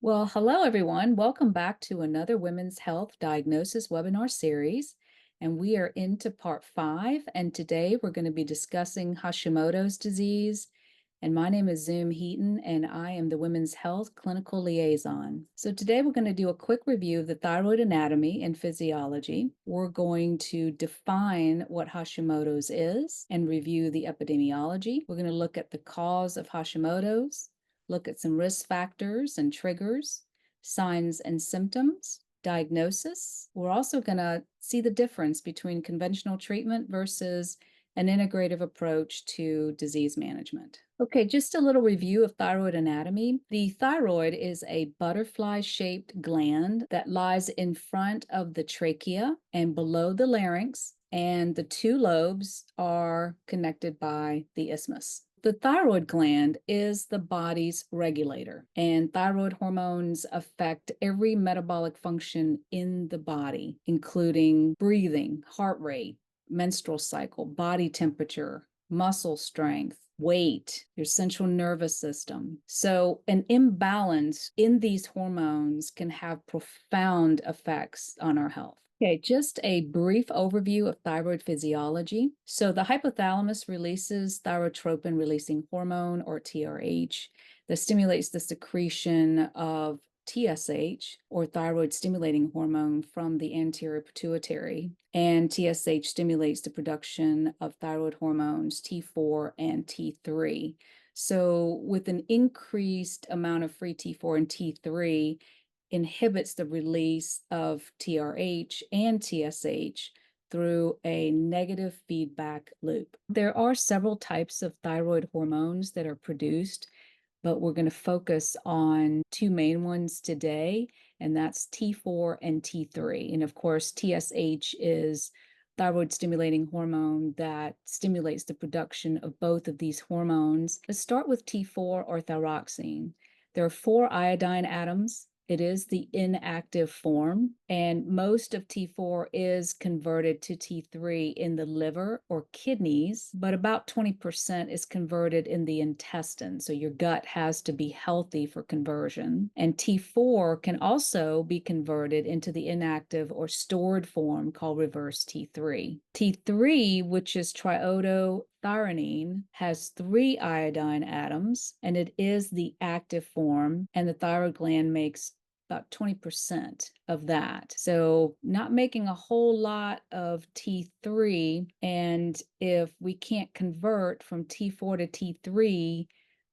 Well, hello everyone. Welcome back to another Women's Health Diagnosis webinar series. And we are into part 5. And today we're going to be discussing Hashimoto's disease. And my name is Heaton, and I am the Women's Health Clinical Liaison. So today we're going to do a quick review of the thyroid anatomy and physiology. We're going to define what Hashimoto's is and review the epidemiology. We're going to look at the cause of Hashimoto's, look at some risk factors and triggers, signs and symptoms, diagnosis. We're also going to see the difference between conventional treatment versus an integrative approach to disease management. Okay, just a little review of thyroid anatomy. The thyroid is a butterfly-shaped gland that lies in front of the trachea and below the larynx, and the two lobes are connected by the isthmus. The thyroid gland is the body's regulator, and thyroid hormones affect every metabolic function in the body, including breathing, heart rate, menstrual cycle, body temperature, muscle strength, weight, your central nervous system. So an imbalance in these hormones can have profound effects on our health. Okay, just a brief overview of thyroid physiology. So the hypothalamus releases thyrotropin releasing hormone, or TRH, that stimulates the secretion of TSH, or thyroid stimulating hormone, from the anterior pituitary. And TSH stimulates the production of thyroid hormones T4 and T3. So with an increased amount of free T4 and T3, inhibits the release of TRH and TSH through a negative feedback loop. There are several types of thyroid hormones that are produced, but we're going to focus on two main ones today, and that's T4 and T3. And of course, TSH is thyroid stimulating hormone that stimulates the production of both of these hormones. Let's start with T4, or thyroxine. There are 4 iodine atoms. It is the inactive form, and most of T4 is converted to T3 in the liver or kidneys, but about 20% is converted in the intestine. So your gut has to be healthy for conversion. And T4 can also be converted into the inactive or stored form called reverse T3. T3, which is triiodothyronine, has 3 iodine atoms, and it is the active form, and the thyroid gland makes about 20% of that. So not making a whole lot of T3. And if we can't convert from T4 to T3,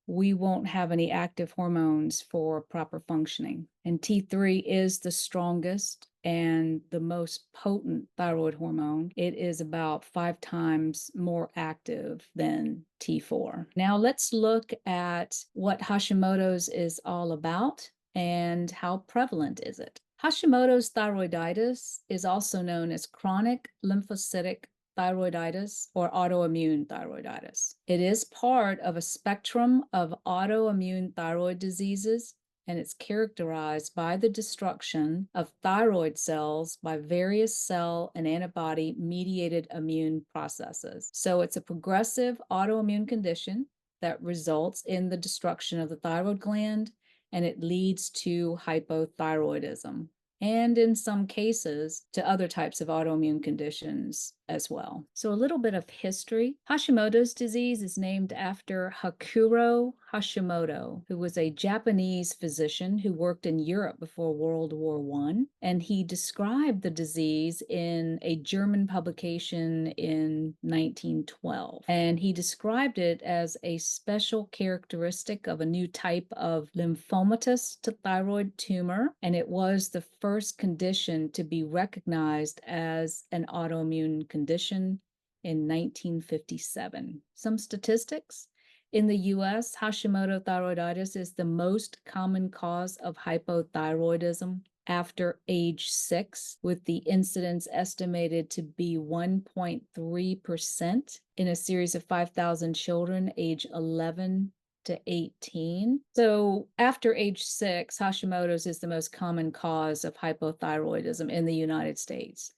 we won't have any active hormones for proper functioning. And T3 is the strongest and the most potent thyroid hormone. It is about 5 times more active than T4. Now let's look at what Hashimoto's is all about and how prevalent is it. Hashimoto's thyroiditis is also known as chronic lymphocytic thyroiditis or autoimmune thyroiditis. It is part of a spectrum of autoimmune thyroid diseases, and it's characterized by the destruction of thyroid cells by various cell and antibody-mediated immune processes. So it's a progressive autoimmune condition that results in the destruction of the thyroid gland, and it leads to hypothyroidism, and in some cases to other types of autoimmune conditions as well. So a little bit of history. Hashimoto's disease is named after Hakuro Hashimoto, who was a Japanese physician who worked in Europe before World War I. And he described the disease in a German publication in 1912. And he described it as a special characteristic of a new type of lymphomatous to thyroid tumor. And it was the first condition to be recognized as an autoimmune condition in 1957. Some statistics. In the US, Hashimoto thyroiditis is the most common cause of hypothyroidism after age 6, with the incidence estimated to be 1.3% in a series of 5,000 children age 11 to 18. So after age 6, Hashimoto's is the most common cause of hypothyroidism in the United States,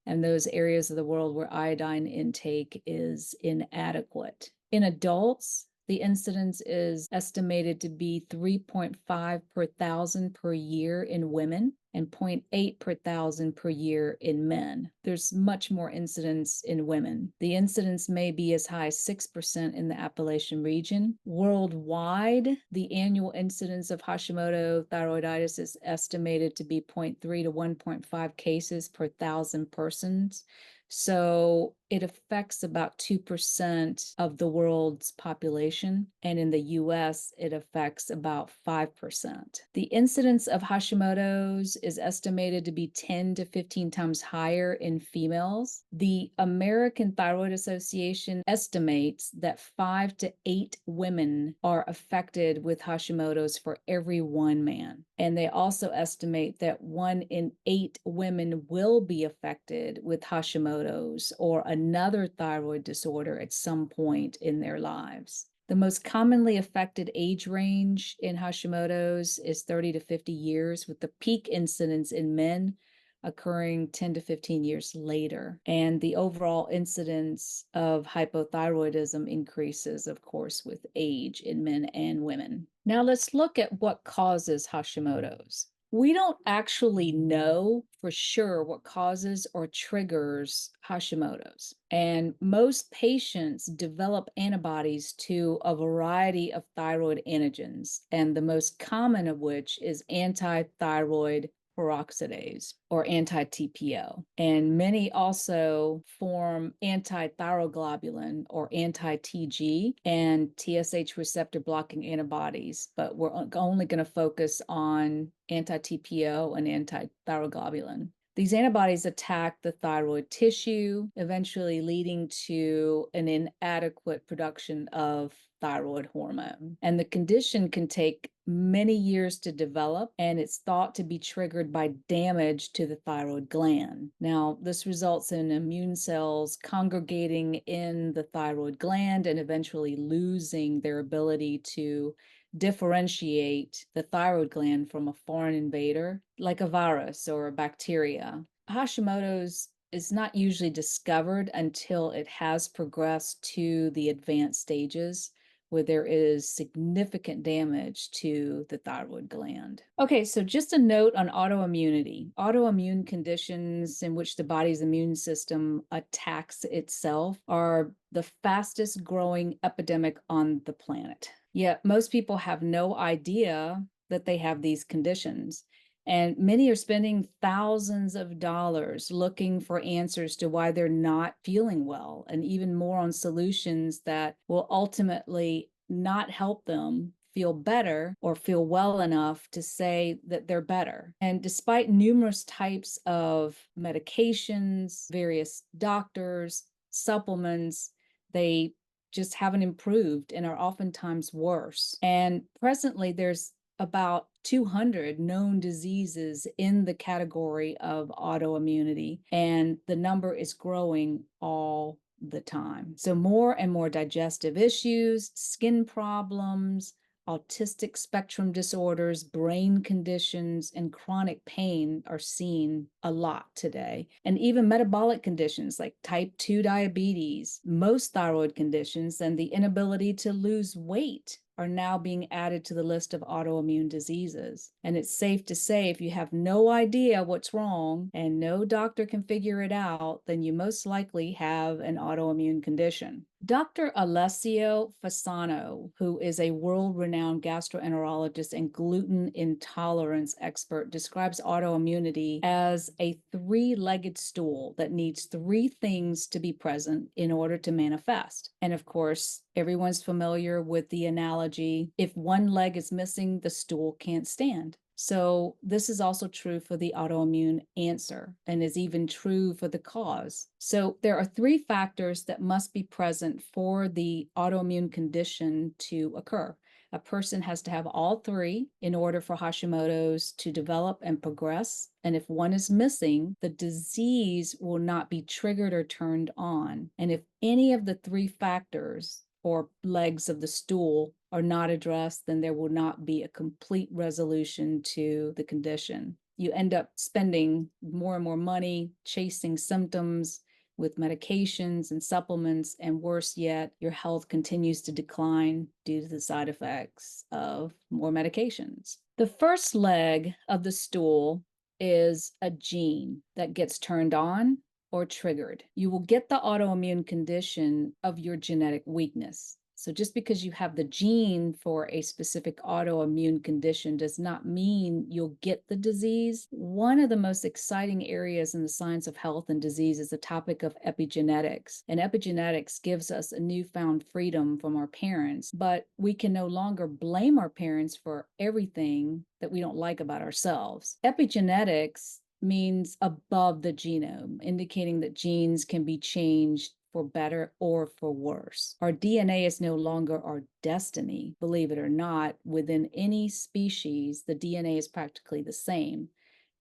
and those areas of the world where iodine intake is inadequate. In adults, the incidence is estimated to be 3.5 per thousand per year in women and zero point 0.8 per thousand per year in men. There's much more incidence in women. The incidence may be as high as 6% in the Appalachian region. Worldwide, the annual incidence of Hashimoto thyroiditis is estimated to be 0.3 to 1.5 cases per thousand persons. So it affects about 2% of the world's population, and in the US, it affects about 5%. The incidence of Hashimoto's is estimated to be 10 to 15 times higher in females. The American Thyroid Association estimates that 5 to 8 women are affected with Hashimoto's for every one man. And they also estimate that 1 in 8 women will be affected with Hashimoto's or another thyroid disorder at some point in their lives. The most commonly affected age range in Hashimoto's is 30 to 50 years, with the peak incidence in men occurring 10 to 15 years later. And the overall incidence of hypothyroidism increases, of course, with age in men and women. Now let's look at what causes Hashimoto's. We don't actually know for sure what causes or triggers Hashimoto's. And most patients develop antibodies to a variety of thyroid antigens, and the most common of which is anti-thyroid peroxidase or anti-TPO. And many also form anti-thyroglobulin or anti-TG and TSH receptor blocking antibodies, but we're only going to focus on anti-TPO and anti-thyroglobulin. These antibodies attack the thyroid tissue, eventually leading to an inadequate production of thyroid hormone. And the condition can take many years to develop, and it's thought to be triggered by damage to the thyroid gland. Now, this results in immune cells congregating in the thyroid gland and eventually losing their ability to differentiate the thyroid gland from a foreign invader, like a virus or a bacteria. Hashimoto's is not usually discovered until it has progressed to the advanced stages, where there is significant damage to the thyroid gland. Okay, so just a note on autoimmunity. Autoimmune conditions in which the body's immune system attacks itself are the fastest growing epidemic on the planet. Yet most people have no idea that they have these conditions. And many are spending thousands of dollars looking for answers to why they're not feeling well, and even more on solutions that will ultimately not help them feel better or feel well enough to say that they're better. And despite numerous types of medications, various doctors, supplements, they just haven't improved and are oftentimes worse. And presently, there's about 200 known diseases in the category of autoimmunity, and the number is growing all the time. So more and more digestive issues, skin problems, autistic spectrum disorders, brain conditions, and chronic pain are seen a lot today. And even metabolic conditions like type 2 diabetes, most thyroid conditions, and the inability to lose weight are now being added to the list of autoimmune diseases. And it's safe to say if you have no idea what's wrong and no doctor can figure it out, then you most likely have an autoimmune condition. Dr. Alessio Fasano, who is a world-renowned gastroenterologist and gluten intolerance expert, describes autoimmunity as a three-legged stool that needs three things to be present in order to manifest. And of course, everyone's familiar with the analogy, if one leg is missing, the stool can't stand. So this is also true for the autoimmune answer and is even true for the cause. So there are three factors that must be present for the autoimmune condition to occur. A person has to have all three in order for Hashimoto's to develop and progress. And if one is missing, the disease will not be triggered or turned on. And if any of the three factors or legs of the stool are not addressed, then there will not be a complete resolution to the condition. You end up spending more and more money chasing symptoms with medications and supplements, and worse yet, your health continues to decline due to the side effects of more medications. The first leg of the stool is a gene that gets turned on or triggered. You will get the autoimmune condition of your genetic weakness. So just because you have the gene for a specific autoimmune condition does not mean you'll get the disease. One of the most exciting areas in the science of health and disease is the topic of epigenetics. And epigenetics gives us a newfound freedom from our parents, but we can no longer blame our parents for everything that we don't like about ourselves. Epigenetics means above the genome, indicating that genes can be changed for better or for worse. Our DNA is no longer our destiny. Believe it or not, within any species, the DNA is practically the same.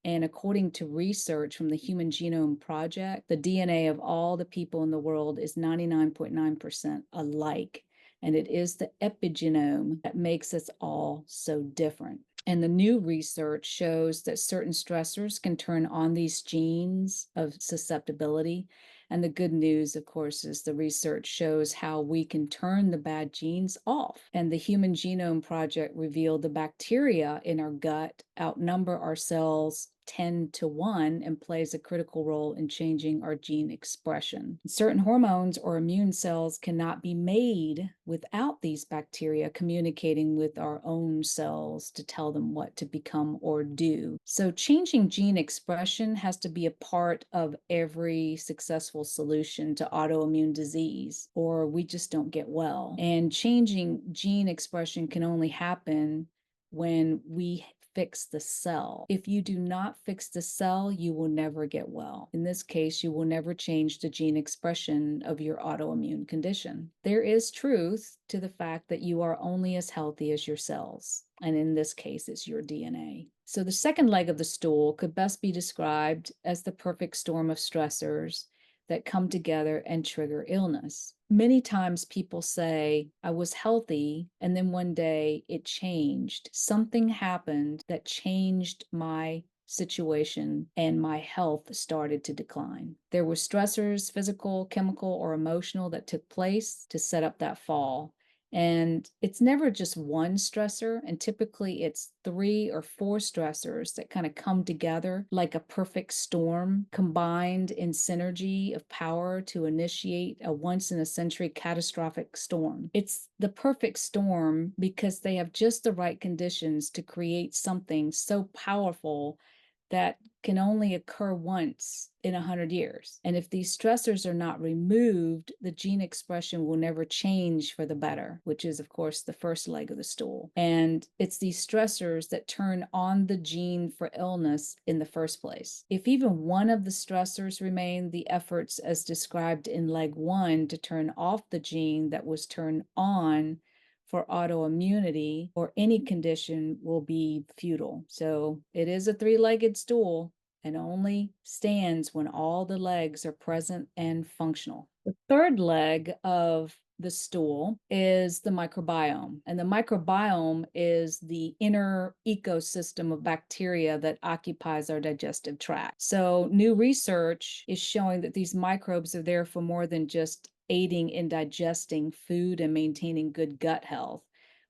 And according to research from the Human Genome Project, the DNA of all the people in the world is 99.9% alike. And it is the epigenome that makes us all so different. And the new research shows that certain stressors can turn on these genes of susceptibility. And the good news, of course, is the research shows how we can turn the bad genes off. And the Human Genome Project revealed the bacteria in our gut outnumber our cells 10-1 and plays a critical role in changing our gene expression. Certain hormones or immune cells cannot be made without these bacteria communicating with our own cells to tell them what to become or do. So changing gene expression has to be a part of every successful solution to autoimmune disease, or we just don't get well. And changing gene expression can only happen when we fix the cell. If you do not fix the cell, you will never get well. In this case, you will never change the gene expression of your autoimmune condition. There is truth to the fact that you are only as healthy as your cells. And in this case, it's your DNA. So the second leg of the stool could best be described as the perfect storm of stressors that come together and trigger illness. Many times people say, I was healthy, and then one day it changed. Something happened that changed my situation and my health started to decline. There were stressors, physical, chemical, or emotional, that took place to set up that fall. And it's never just one stressor, and typically it's 3 or 4 stressors that kind of come together like a perfect storm, combined in synergy of power to initiate a once-in-a-century catastrophic storm. It's the perfect storm because they have just the right conditions to create something so powerful that can only occur once in 100 years. And if these stressors are not removed, the gene expression will never change for the better, which is, of course, the first leg of the stool. And it's these stressors that turn on the gene for illness in the first place. If even one of the stressors remain, the efforts as described in leg 1 to turn off the gene that was turned on for autoimmunity or any condition will be futile. So it is a 3-legged stool and only stands when all the legs are present and functional. The third leg of the stool is the microbiome. And the microbiome is the inner ecosystem of bacteria that occupies our digestive tract. So new research is showing that these microbes are there for more than just aiding in digesting food and maintaining good gut health.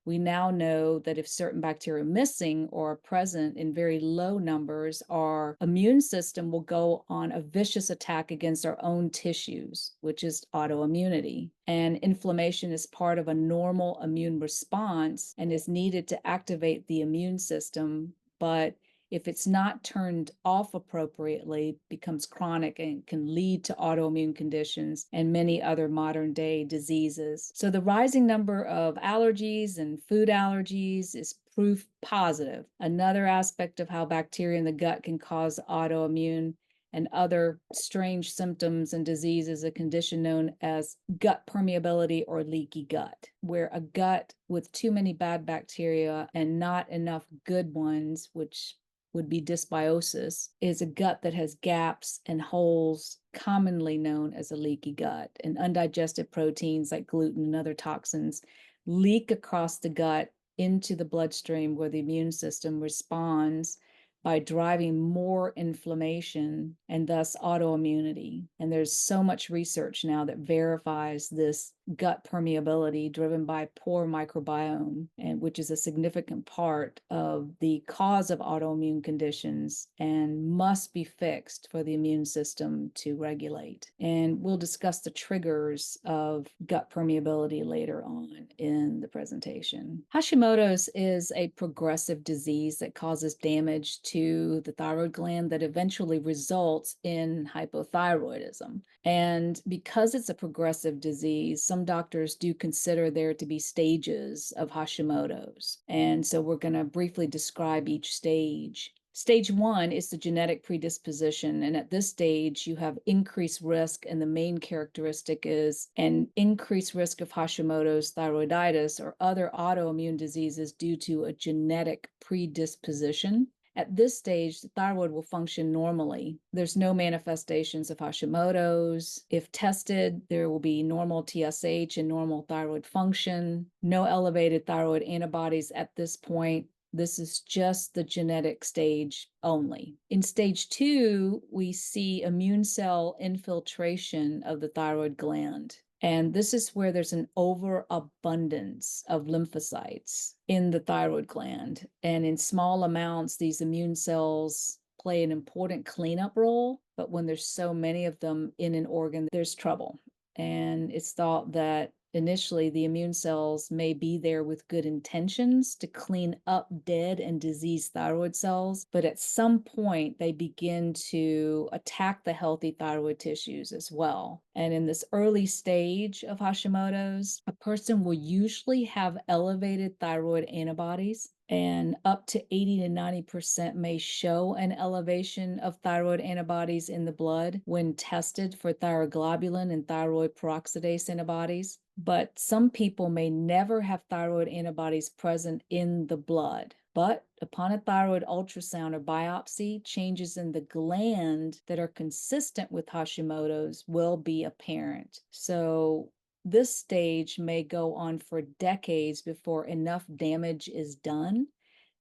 We now know that if certain bacteria are missing or are present in very low numbers, our immune system will go on a vicious attack against our own tissues, which is autoimmunity. And inflammation is part of a normal immune response and is needed to activate the immune system, but if it's not turned off appropriately, becomes chronic and can lead to autoimmune conditions and many other modern day diseases. So the rising number of allergies and food allergies is proof positive. Another aspect of how bacteria in the gut can cause autoimmune and other strange symptoms and diseases, a condition known as gut permeability or leaky gut, where a gut with too many bad bacteria and not enough good ones, which would be dysbiosis, is a gut that has gaps and holes, commonly known as a leaky gut. And undigested proteins like gluten and other toxins leak across the gut into the bloodstream where the immune system responds by driving more inflammation and thus autoimmunity. And there's so much research now that verifies this gut permeability driven by poor microbiome, and which is a significant part of the cause of autoimmune conditions and must be fixed for the immune system to regulate. And we'll discuss the triggers of gut permeability later on in the presentation. Hashimoto's is a progressive disease that causes damage to the thyroid gland that eventually results in hypothyroidism. And because it's a progressive disease, some doctors do consider there to be stages of Hashimoto's. And so we're going to briefly describe each stage. Stage 1 is the genetic predisposition. And at this stage, you have increased risk. And the main characteristic is an increased risk of Hashimoto's thyroiditis or other autoimmune diseases due to a genetic predisposition. At this stage, the thyroid will function normally. There's no manifestations of Hashimoto's. If tested, there will be normal TSH and normal thyroid function, no elevated thyroid antibodies at this point. This is just the genetic stage only. In stage 2, we see immune cell infiltration of the thyroid gland. And this is where there's an overabundance of lymphocytes in the thyroid gland. And in small amounts, these immune cells play an important cleanup role. But when there's so many of them in an organ, there's trouble. And it's thought that initially the immune cells may be there with good intentions to clean up dead and diseased thyroid cells, but at some point they begin to attack the healthy thyroid tissues as well. And in this early stage of Hashimoto's, a person will usually have elevated thyroid antibodies, and up to 80 to 90% may show an elevation of thyroid antibodies in the blood when tested for thyroglobulin and thyroid peroxidase antibodies. But some people may never have thyroid antibodies present in the blood. But upon a thyroid ultrasound or biopsy, changes in the gland that are consistent with Hashimoto's will be apparent. So this stage may go on for decades before enough damage is done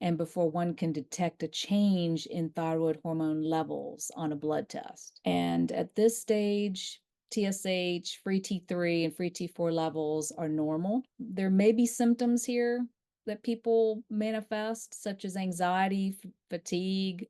and before one can detect a change in thyroid hormone levels on a blood test. And at this stage, TSH, free T3, and free T4 levels are normal. There may be symptoms here that people manifest, such as anxiety, fatigue,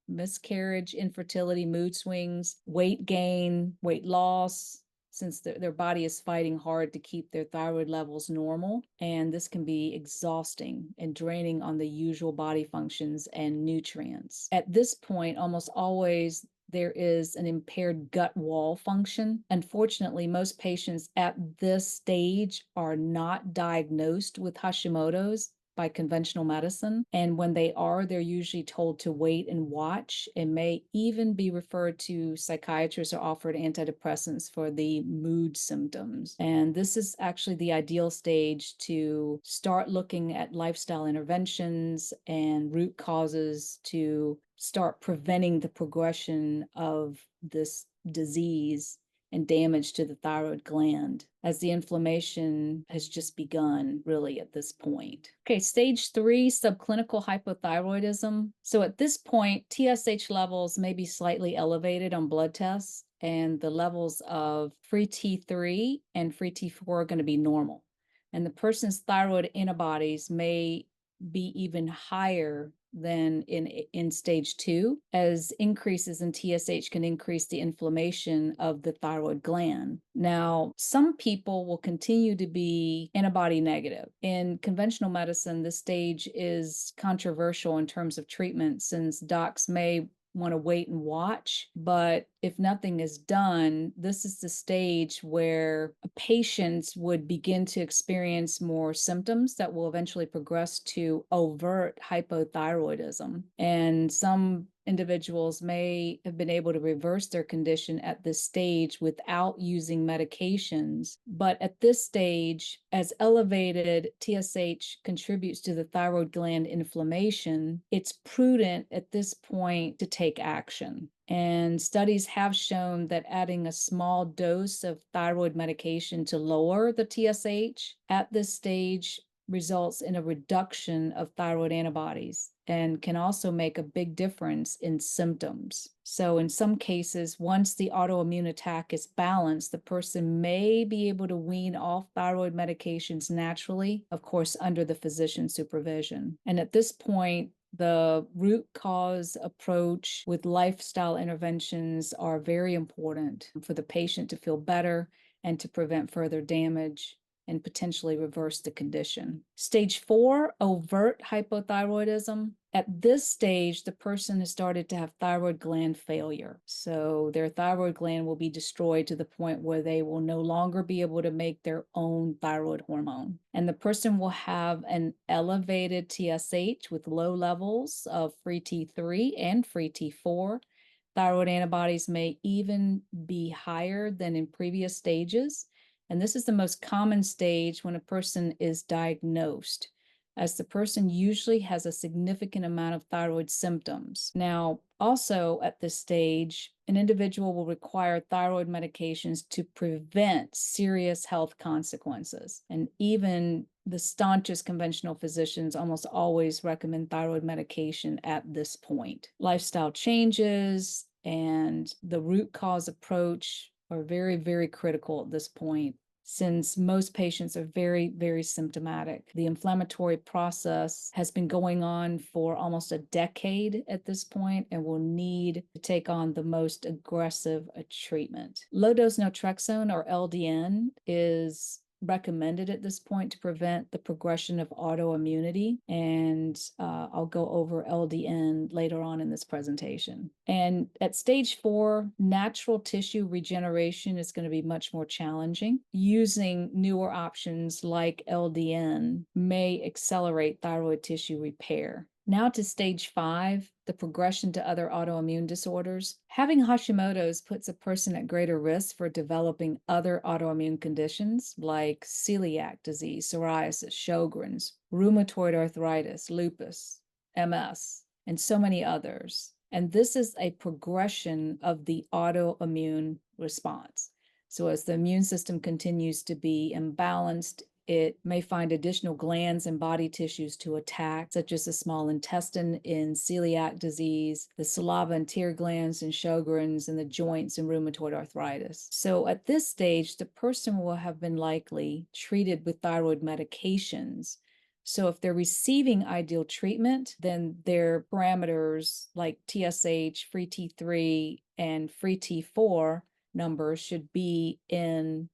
miscarriage, infertility, mood swings, weight gain, weight loss, since their body is fighting hard to keep their thyroid levels normal. And this can be exhausting and draining on the usual body functions and nutrients. At this point, almost always there is an impaired gut wall function. Unfortunately, most patients at this stage are not diagnosed with Hashimoto's by conventional medicine. And when they are, they're usually told to wait and watch and may even be referred to psychiatrists or offered antidepressants for the mood symptoms. And this is actually the ideal stage to start looking at lifestyle interventions and root causes to start preventing the progression of this disease and damage to the thyroid gland, as the inflammation has just begun really at this point. Okay, stage 3, subclinical hypothyroidism. So at this point, TSH levels may be slightly elevated on blood tests, and the levels of free T3 and free T4 are going to be normal. And the person's thyroid antibodies may be even higher than in stage 2, as increases in TSH can increase the inflammation of the thyroid gland. Now, some people will continue to be antibody negative. In conventional medicine, this stage is controversial in terms of treatment, since docs may want to wait and watch. But if nothing is done, this is the stage where patients would begin to experience more symptoms that will eventually progress to overt hypothyroidism. And some individuals may have been able to reverse their condition at this stage without using medications. But at this stage, as elevated TSH contributes to the thyroid gland inflammation, it's prudent at this point to take action. And studies have shown that adding a small dose of thyroid medication to lower the TSH at this stage results in a reduction of thyroid antibodies. and can also make a big difference in symptoms. So in some cases, once the autoimmune attack is balanced, the person may be able to wean off thyroid medications naturally, of course, under the physician's supervision. And at this point, the root cause approach with lifestyle interventions are very important for the patient to feel better and to prevent further damage and potentially reverse the condition. Stage 4, overt hypothyroidism. At this stage, the person has started to have thyroid gland failure. So their thyroid gland will be destroyed to the point where they will no longer be able to make their own thyroid hormone. And the person will have an elevated TSH with low levels of free T3 and free T4. Thyroid antibodies may even be higher than in previous stages. And this is the most common stage when a person is diagnosed, as the person usually has a significant amount of thyroid symptoms. Now, also at this stage, an individual will require thyroid medications to prevent serious health consequences. And even the staunchest conventional physicians almost always recommend thyroid medication at this point. Lifestyle changes and the root cause approach are very, very critical at this point, since most patients are very, very symptomatic. The inflammatory process has been going on for almost a decade at this point and will need to take on the most aggressive treatment. Low-dose naltrexone, or LDN, is recommended at this point to prevent the progression of autoimmunity. And I'll go over LDN later on in this presentation. And at stage 4, natural tissue regeneration is going to be much more challenging. Using newer options like LDN may accelerate thyroid tissue repair. Now to stage 5, the progression to other autoimmune disorders. Having Hashimoto's puts a person at greater risk for developing other autoimmune conditions like celiac disease, psoriasis, Sjogren's, rheumatoid arthritis, lupus, MS, and so many others. And this is a progression of the autoimmune response. So as the immune system continues to be imbalanced, it may find additional glands and body tissues to attack, such as the small intestine in celiac disease, the saliva and tear glands in Sjogren's, and the joints in rheumatoid arthritis. So at this stage, the person will have been likely treated with thyroid medications. So if they're receiving ideal treatment, then their parameters like TSH, free T3, and free T4 numbers should be in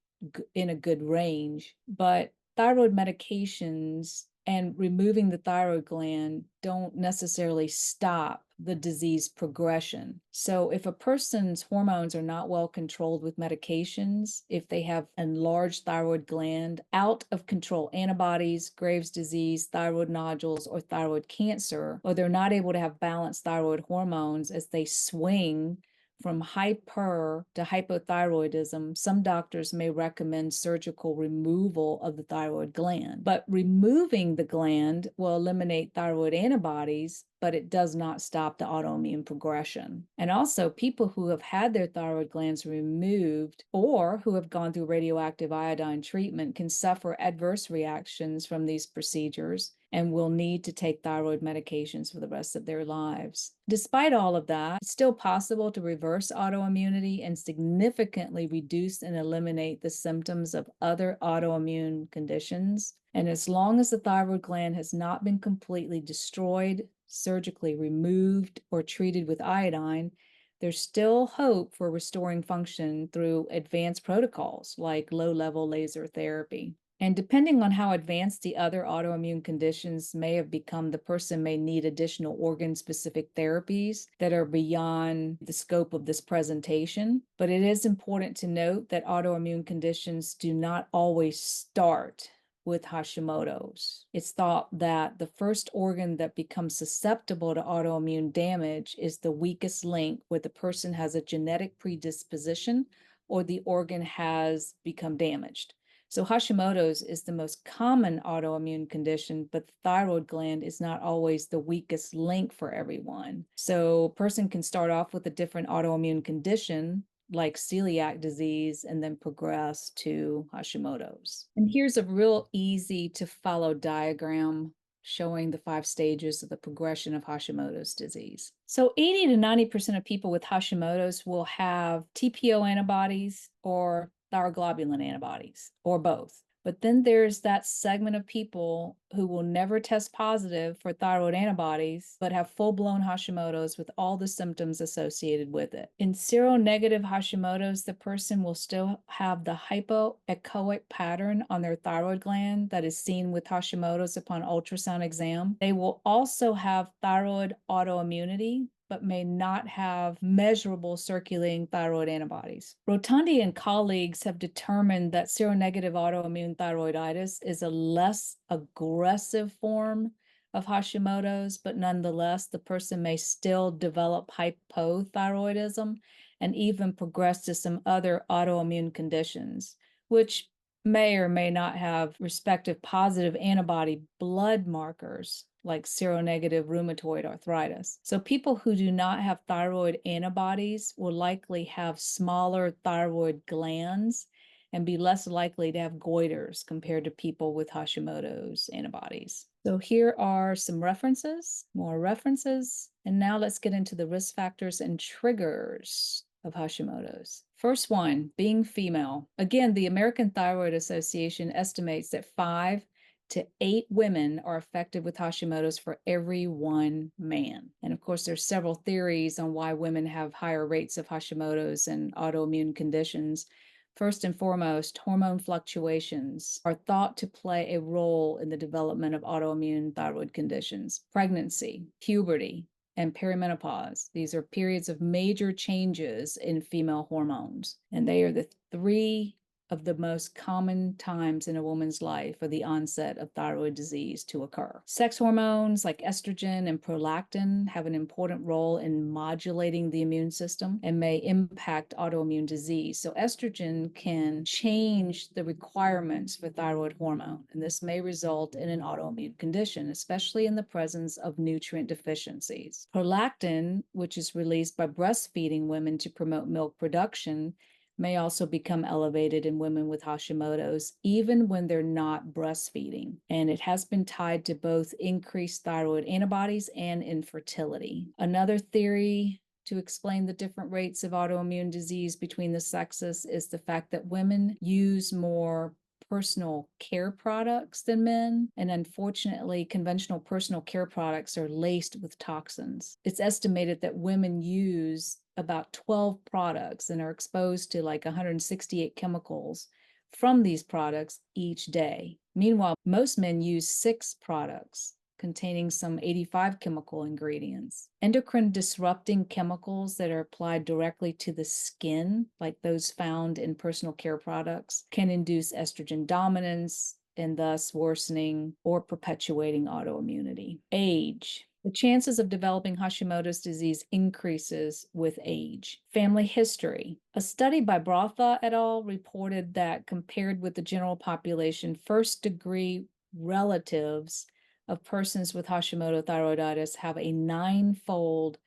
a good range. But thyroid medications and removing the thyroid gland don't necessarily stop the disease progression. So if a person's hormones are not well controlled with medications, if they have enlarged thyroid gland, out of control antibodies, Graves' disease, thyroid nodules, or thyroid cancer, or they're not able to have balanced thyroid hormones as they swing from hyper to hypothyroidism, some doctors may recommend surgical removal of the thyroid gland. But removing the gland will eliminate thyroid antibodies, but it does not stop the autoimmune progression. And also, people who have had their thyroid glands removed or who have gone through radioactive iodine treatment can suffer adverse reactions from these procedures and will need to take thyroid medications for the rest of their lives. Despite all of that, it's still possible to reverse autoimmunity and significantly reduce and eliminate the symptoms of other autoimmune conditions. And as long as the thyroid gland has not been completely destroyed, surgically removed, or treated with iodine, there's still hope for restoring function through advanced protocols like low-level laser therapy. And depending on how advanced the other autoimmune conditions may have become, the person may need additional organ-specific therapies that are beyond the scope of this presentation. But it is important to note that autoimmune conditions do not always start with Hashimoto's. It's thought that the first organ that becomes susceptible to autoimmune damage is the weakest link, where the person has a genetic predisposition or the organ has become damaged. So Hashimoto's is the most common autoimmune condition, but the thyroid gland is not always the weakest link for everyone. So a person can start off with a different autoimmune condition like celiac disease and then progress to Hashimoto's. And here's a real easy to follow diagram showing the 5 stages of the progression of Hashimoto's disease. So 80 to 90% of people with Hashimoto's will have TPO antibodies or thyroglobulin antibodies, or both. But then there's that segment of people who will never test positive for thyroid antibodies, but have full-blown Hashimoto's with all the symptoms associated with it. In seronegative Hashimoto's, the person will still have the hypoechoic pattern on their thyroid gland that is seen with Hashimoto's upon ultrasound exam. They will also have thyroid autoimmunity, but may not have measurable circulating thyroid antibodies. Rotondi and colleagues have determined that seronegative autoimmune thyroiditis is a less aggressive form of Hashimoto's, but nonetheless, the person may still develop hypothyroidism and even progress to some other autoimmune conditions, which may or may not have respective positive antibody blood markers like seronegative rheumatoid arthritis. So people who do not have thyroid antibodies will likely have smaller thyroid glands and be less likely to have goiters compared to people with Hashimoto's antibodies. So here are some references, more references, and now let's get into the risk factors and triggers of Hashimoto's. First one, being female. Again, the American Thyroid Association estimates that 5 to 8 women are affected with Hashimoto's for every 1 man. And of course, there's several theories on why women have higher rates of Hashimoto's and autoimmune conditions. First and foremost, hormone fluctuations are thought to play a role in the development of autoimmune thyroid conditions. Pregnancy, puberty, and perimenopause. These are periods of major changes in female hormones, and they are the 3 of the most common times in a woman's life for the onset of thyroid disease to occur. Sex hormones like estrogen and prolactin have an important role in modulating the immune system and may impact autoimmune disease. So estrogen can change the requirements for thyroid hormone, and this may result in an autoimmune condition, especially in the presence of nutrient deficiencies. Prolactin, which is released by breastfeeding women to promote milk production, may also become elevated in women with Hashimoto's, even when they're not breastfeeding. And it has been tied to both increased thyroid antibodies and infertility. Another theory to explain the different rates of autoimmune disease between the sexes is the fact that women use more personal care products than men, and unfortunately, conventional personal care products are laced with toxins. It's estimated that women use about 12 products and are exposed to like 168 chemicals from these products each day. Meanwhile, most men use 6 products containing some 85 chemical ingredients. Endocrine disrupting chemicals that are applied directly to the skin, like those found in personal care products, can induce estrogen dominance and thus worsening or perpetuating autoimmunity. Age. The chances of developing Hashimoto's disease increases with age. Family history. A study by Brotha et al. Reported that compared with the general population, first-degree relatives of persons with Hashimoto thyroiditis have a 9-fold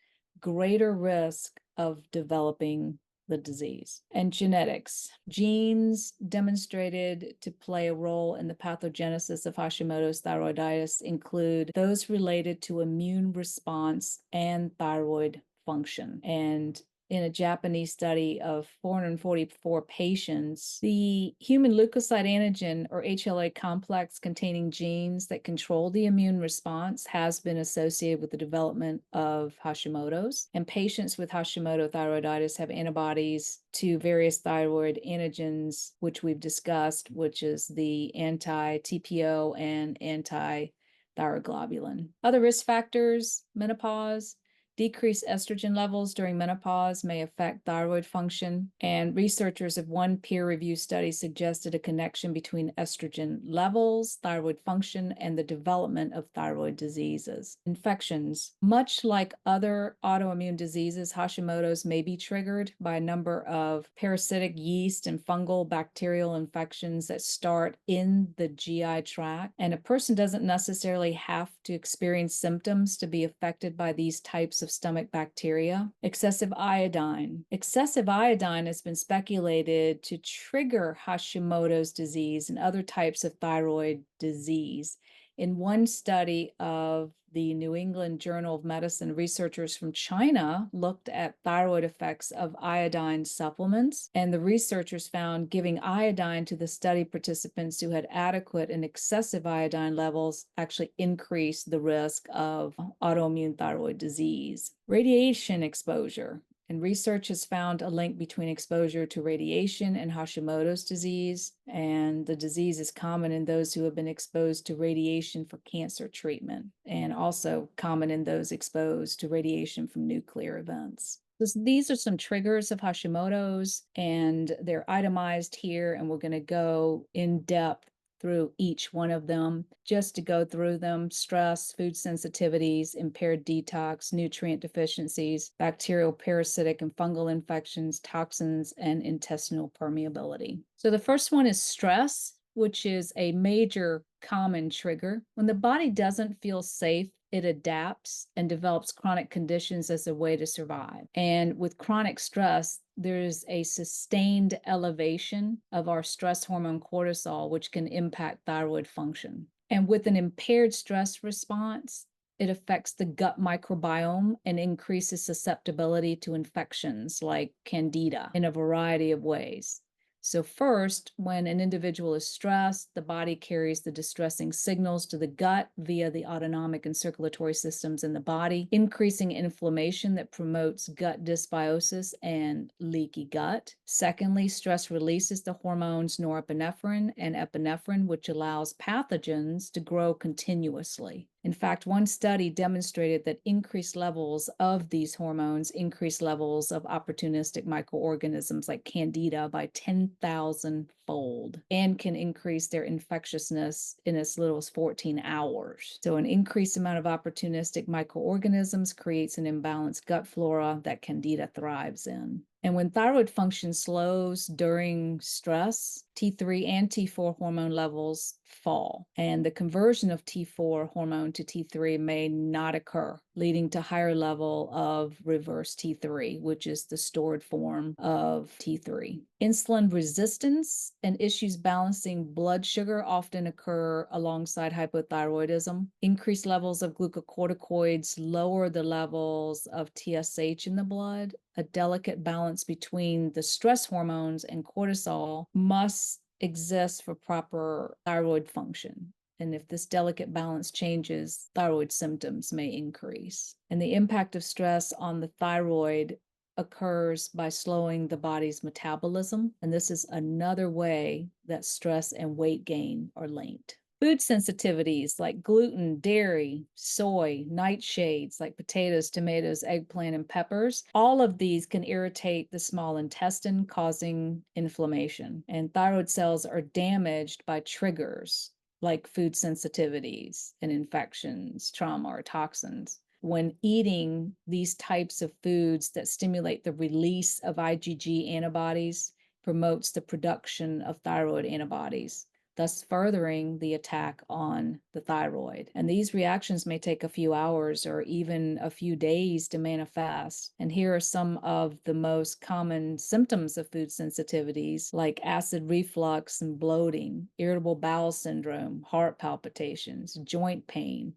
greater risk of developing the disease. And genetics. Genes demonstrated to play a role in the pathogenesis of Hashimoto's thyroiditis include those related to immune response and thyroid function. And in a Japanese study of 444 patients, the human leukocyte antigen or HLA complex containing genes that control the immune response has been associated with the development of Hashimoto's. And patients with Hashimoto thyroiditis have antibodies to various thyroid antigens, which we've discussed, which is the anti-TPO and anti-thyroglobulin. Other risk factors, menopause. Decreased estrogen levels during menopause may affect thyroid function, and researchers of one peer-reviewed study suggested a connection between estrogen levels, thyroid function, and the development of thyroid diseases. Infections. Much like other autoimmune diseases, Hashimoto's may be triggered by a number of parasitic yeast and fungal bacterial infections that start in the GI tract, and a person doesn't necessarily have to experience symptoms to be affected by these types of stomach bacteria. Excessive iodine. Excessive iodine has been speculated to trigger Hashimoto's disease and other types of thyroid disease. In one study of the New England Journal of Medicine, researchers from China looked at thyroid effects of iodine supplements, and the researchers found giving iodine to the study participants who had adequate and excessive iodine levels actually increased the risk of autoimmune thyroid disease. Radiation exposure. And research has found a link between exposure to radiation and Hashimoto's disease. And the disease is common in those who have been exposed to radiation for cancer treatment, and also common in those exposed to radiation from nuclear events. These are some triggers of Hashimoto's, and they're itemized here, and we're going to go in depth through each one of them. Just to go through them: stress, food sensitivities, impaired detox, nutrient deficiencies, bacterial, parasitic, and fungal infections, toxins, and intestinal permeability. So the first one is stress, which is a major common trigger. When the body doesn't feel safe, it adapts and develops chronic conditions as a way to survive. And with chronic stress, there's a sustained elevation of our stress hormone cortisol, which can impact thyroid function. And with an impaired stress response, it affects the gut microbiome and increases susceptibility to infections like candida in a variety of ways. So first, when an individual is stressed, the body carries the distressing signals to the gut via the autonomic and circulatory systems in the body, increasing inflammation that promotes gut dysbiosis and leaky gut. Secondly, stress releases the hormones norepinephrine and epinephrine, which allows pathogens to grow continuously. In fact, one study demonstrated that increased levels of these hormones increase levels of opportunistic microorganisms like Candida by 10,000-fold and can increase their infectiousness in as little as 14 hours. So an increased amount of opportunistic microorganisms creates an imbalanced gut flora that Candida thrives in. And when thyroid function slows during stress, T3 and T4 hormone levels fall, and the conversion of T4 hormone to T3 may not occur, leading to higher level of reverse T3, which is the stored form of T3. Insulin resistance and issues balancing blood sugar often occur alongside hypothyroidism. Increased levels of glucocorticoids lower the levels of TSH in the blood. A delicate balance between the stress hormones and cortisol must exist for proper thyroid function. And if this delicate balance changes, thyroid symptoms may increase. And the impact of stress on the thyroid occurs by slowing the body's metabolism. And this is another way that stress and weight gain are linked. Food sensitivities like gluten, dairy, soy, nightshades like potatoes, tomatoes, eggplant, and peppers, all of these can irritate the small intestine, causing inflammation. And thyroid cells are damaged by triggers like food sensitivities and infections, trauma, or toxins. When eating these types of foods that stimulate the release of IgG antibodies, promotes the production of thyroid antibodies, thus furthering the attack on the thyroid. And these reactions may take a few hours or even a few days to manifest. And here are some of the most common symptoms of food sensitivities, like acid reflux and bloating, irritable bowel syndrome, heart palpitations, joint pain,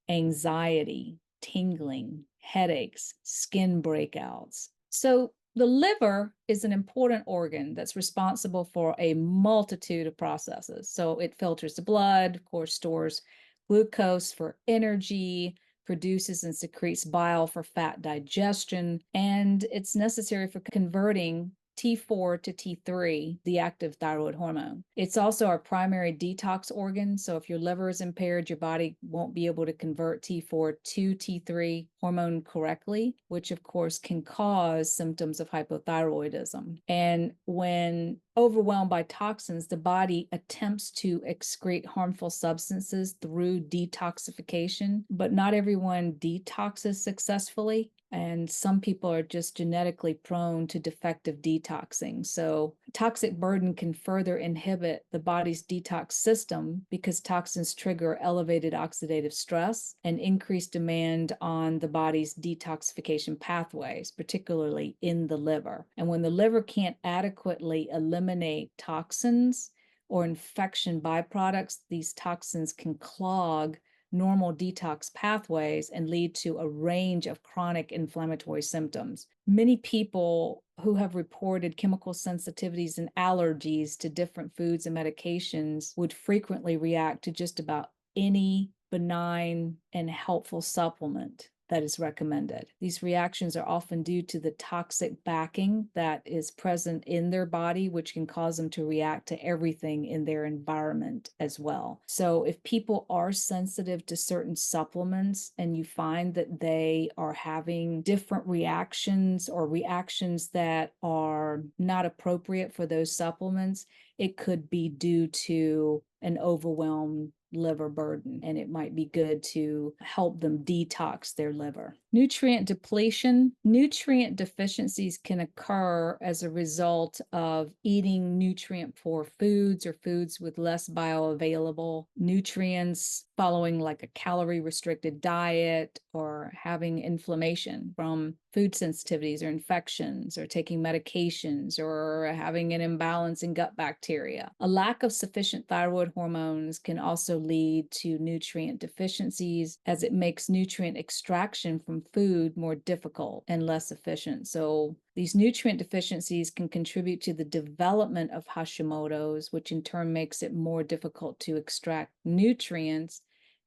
anxiety, tingling, headaches, skin breakouts. So the liver is an important organ that's responsible for a multitude of processes. So it filters the blood, of course, stores glucose for energy, produces and secretes bile for fat digestion, and it's necessary for converting T4 to T3, the active thyroid hormone. It's also our primary detox organ. So if your liver is impaired, your body won't be able to convert T4 to T3 hormone correctly, which of course can cause symptoms of hypothyroidism. And when overwhelmed by toxins, the body attempts to excrete harmful substances through detoxification, but not everyone detoxes successfully. And some people are just genetically prone to defective detoxing. So toxic burden can further inhibit the body's detox system because toxins trigger elevated oxidative stress and increased demand on the body's detoxification pathways, particularly in the liver. And when the liver can't adequately eliminate toxins, or infection byproducts, these toxins can clog normal detox pathways and lead to a range of chronic inflammatory symptoms. Many people who have reported chemical sensitivities and allergies to different foods and medications would frequently react to just about any benign and helpful supplement that is recommended. These reactions are often due to the toxic backing that is present in their body, which can cause them to react to everything in their environment as well. So if people are sensitive to certain supplements and you find that they are having different reactions or reactions that are not appropriate for those supplements, it could be due to an overwhelmed liver burden, and it might be good to help them detox their liver. Nutrient depletion. Nutrient deficiencies can occur as a result of eating nutrient-poor foods or foods with less bioavailable nutrients, following like a calorie-restricted diet, or having inflammation from food sensitivities or infections, or taking medications, or having an imbalance in gut bacteria. A lack of sufficient thyroid hormones can also lead to nutrient deficiencies, as it makes nutrient extraction from food more difficult and less efficient. So these nutrient deficiencies can contribute to the development of Hashimoto's, which in turn makes it more difficult to extract nutrients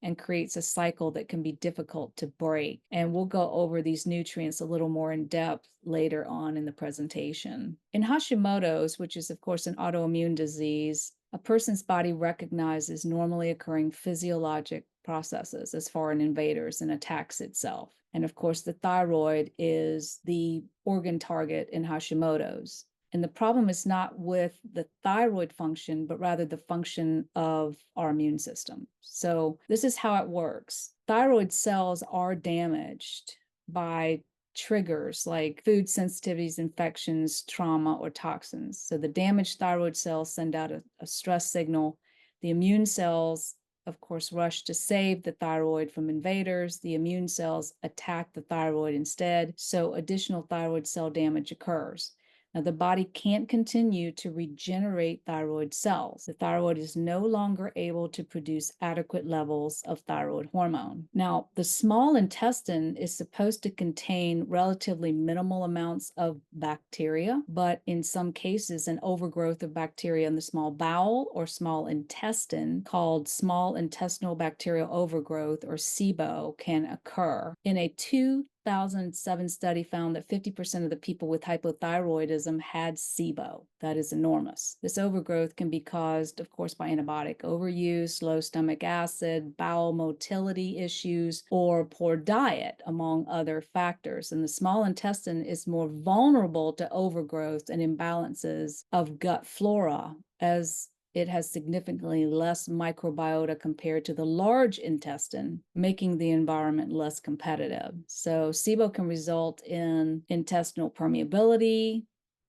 and creates a cycle that can be difficult to break. And we'll go over these nutrients a little more in depth later on in the presentation. In Hashimoto's, which is of course an autoimmune disease, a person's body recognizes normally occurring physiologic processes as foreign invaders and attacks itself. And of course, the thyroid is the organ target in Hashimoto's. And the problem is not with the thyroid function, but rather the function of our immune system. So this is how it works. Thyroid cells are damaged by triggers like food sensitivities, infections, trauma, or toxins. So the damaged thyroid cells send out a stress signal. The immune cells, of course, rush to save the thyroid from invaders. The immune cells attack the thyroid instead, so additional thyroid cell damage occurs. Now, the body can't continue to regenerate thyroid cells. The thyroid is no longer able to produce adequate levels of thyroid hormone. Now, the small intestine is supposed to contain relatively minimal amounts of bacteria, but in some cases, an overgrowth of bacteria in the small bowel or small intestine, called small intestinal bacterial overgrowth, or SIBO, can occur. In a 2007 study found that 50% of the people with hypothyroidism had SIBO. That is enormous. This overgrowth can be caused, of course, by antibiotic overuse, low stomach acid, bowel motility issues, or poor diet, among other factors. And the small intestine is more vulnerable to overgrowth and imbalances of gut flora, as it has significantly less microbiota compared to the large intestine, making the environment less competitive. So SIBO can result in intestinal permeability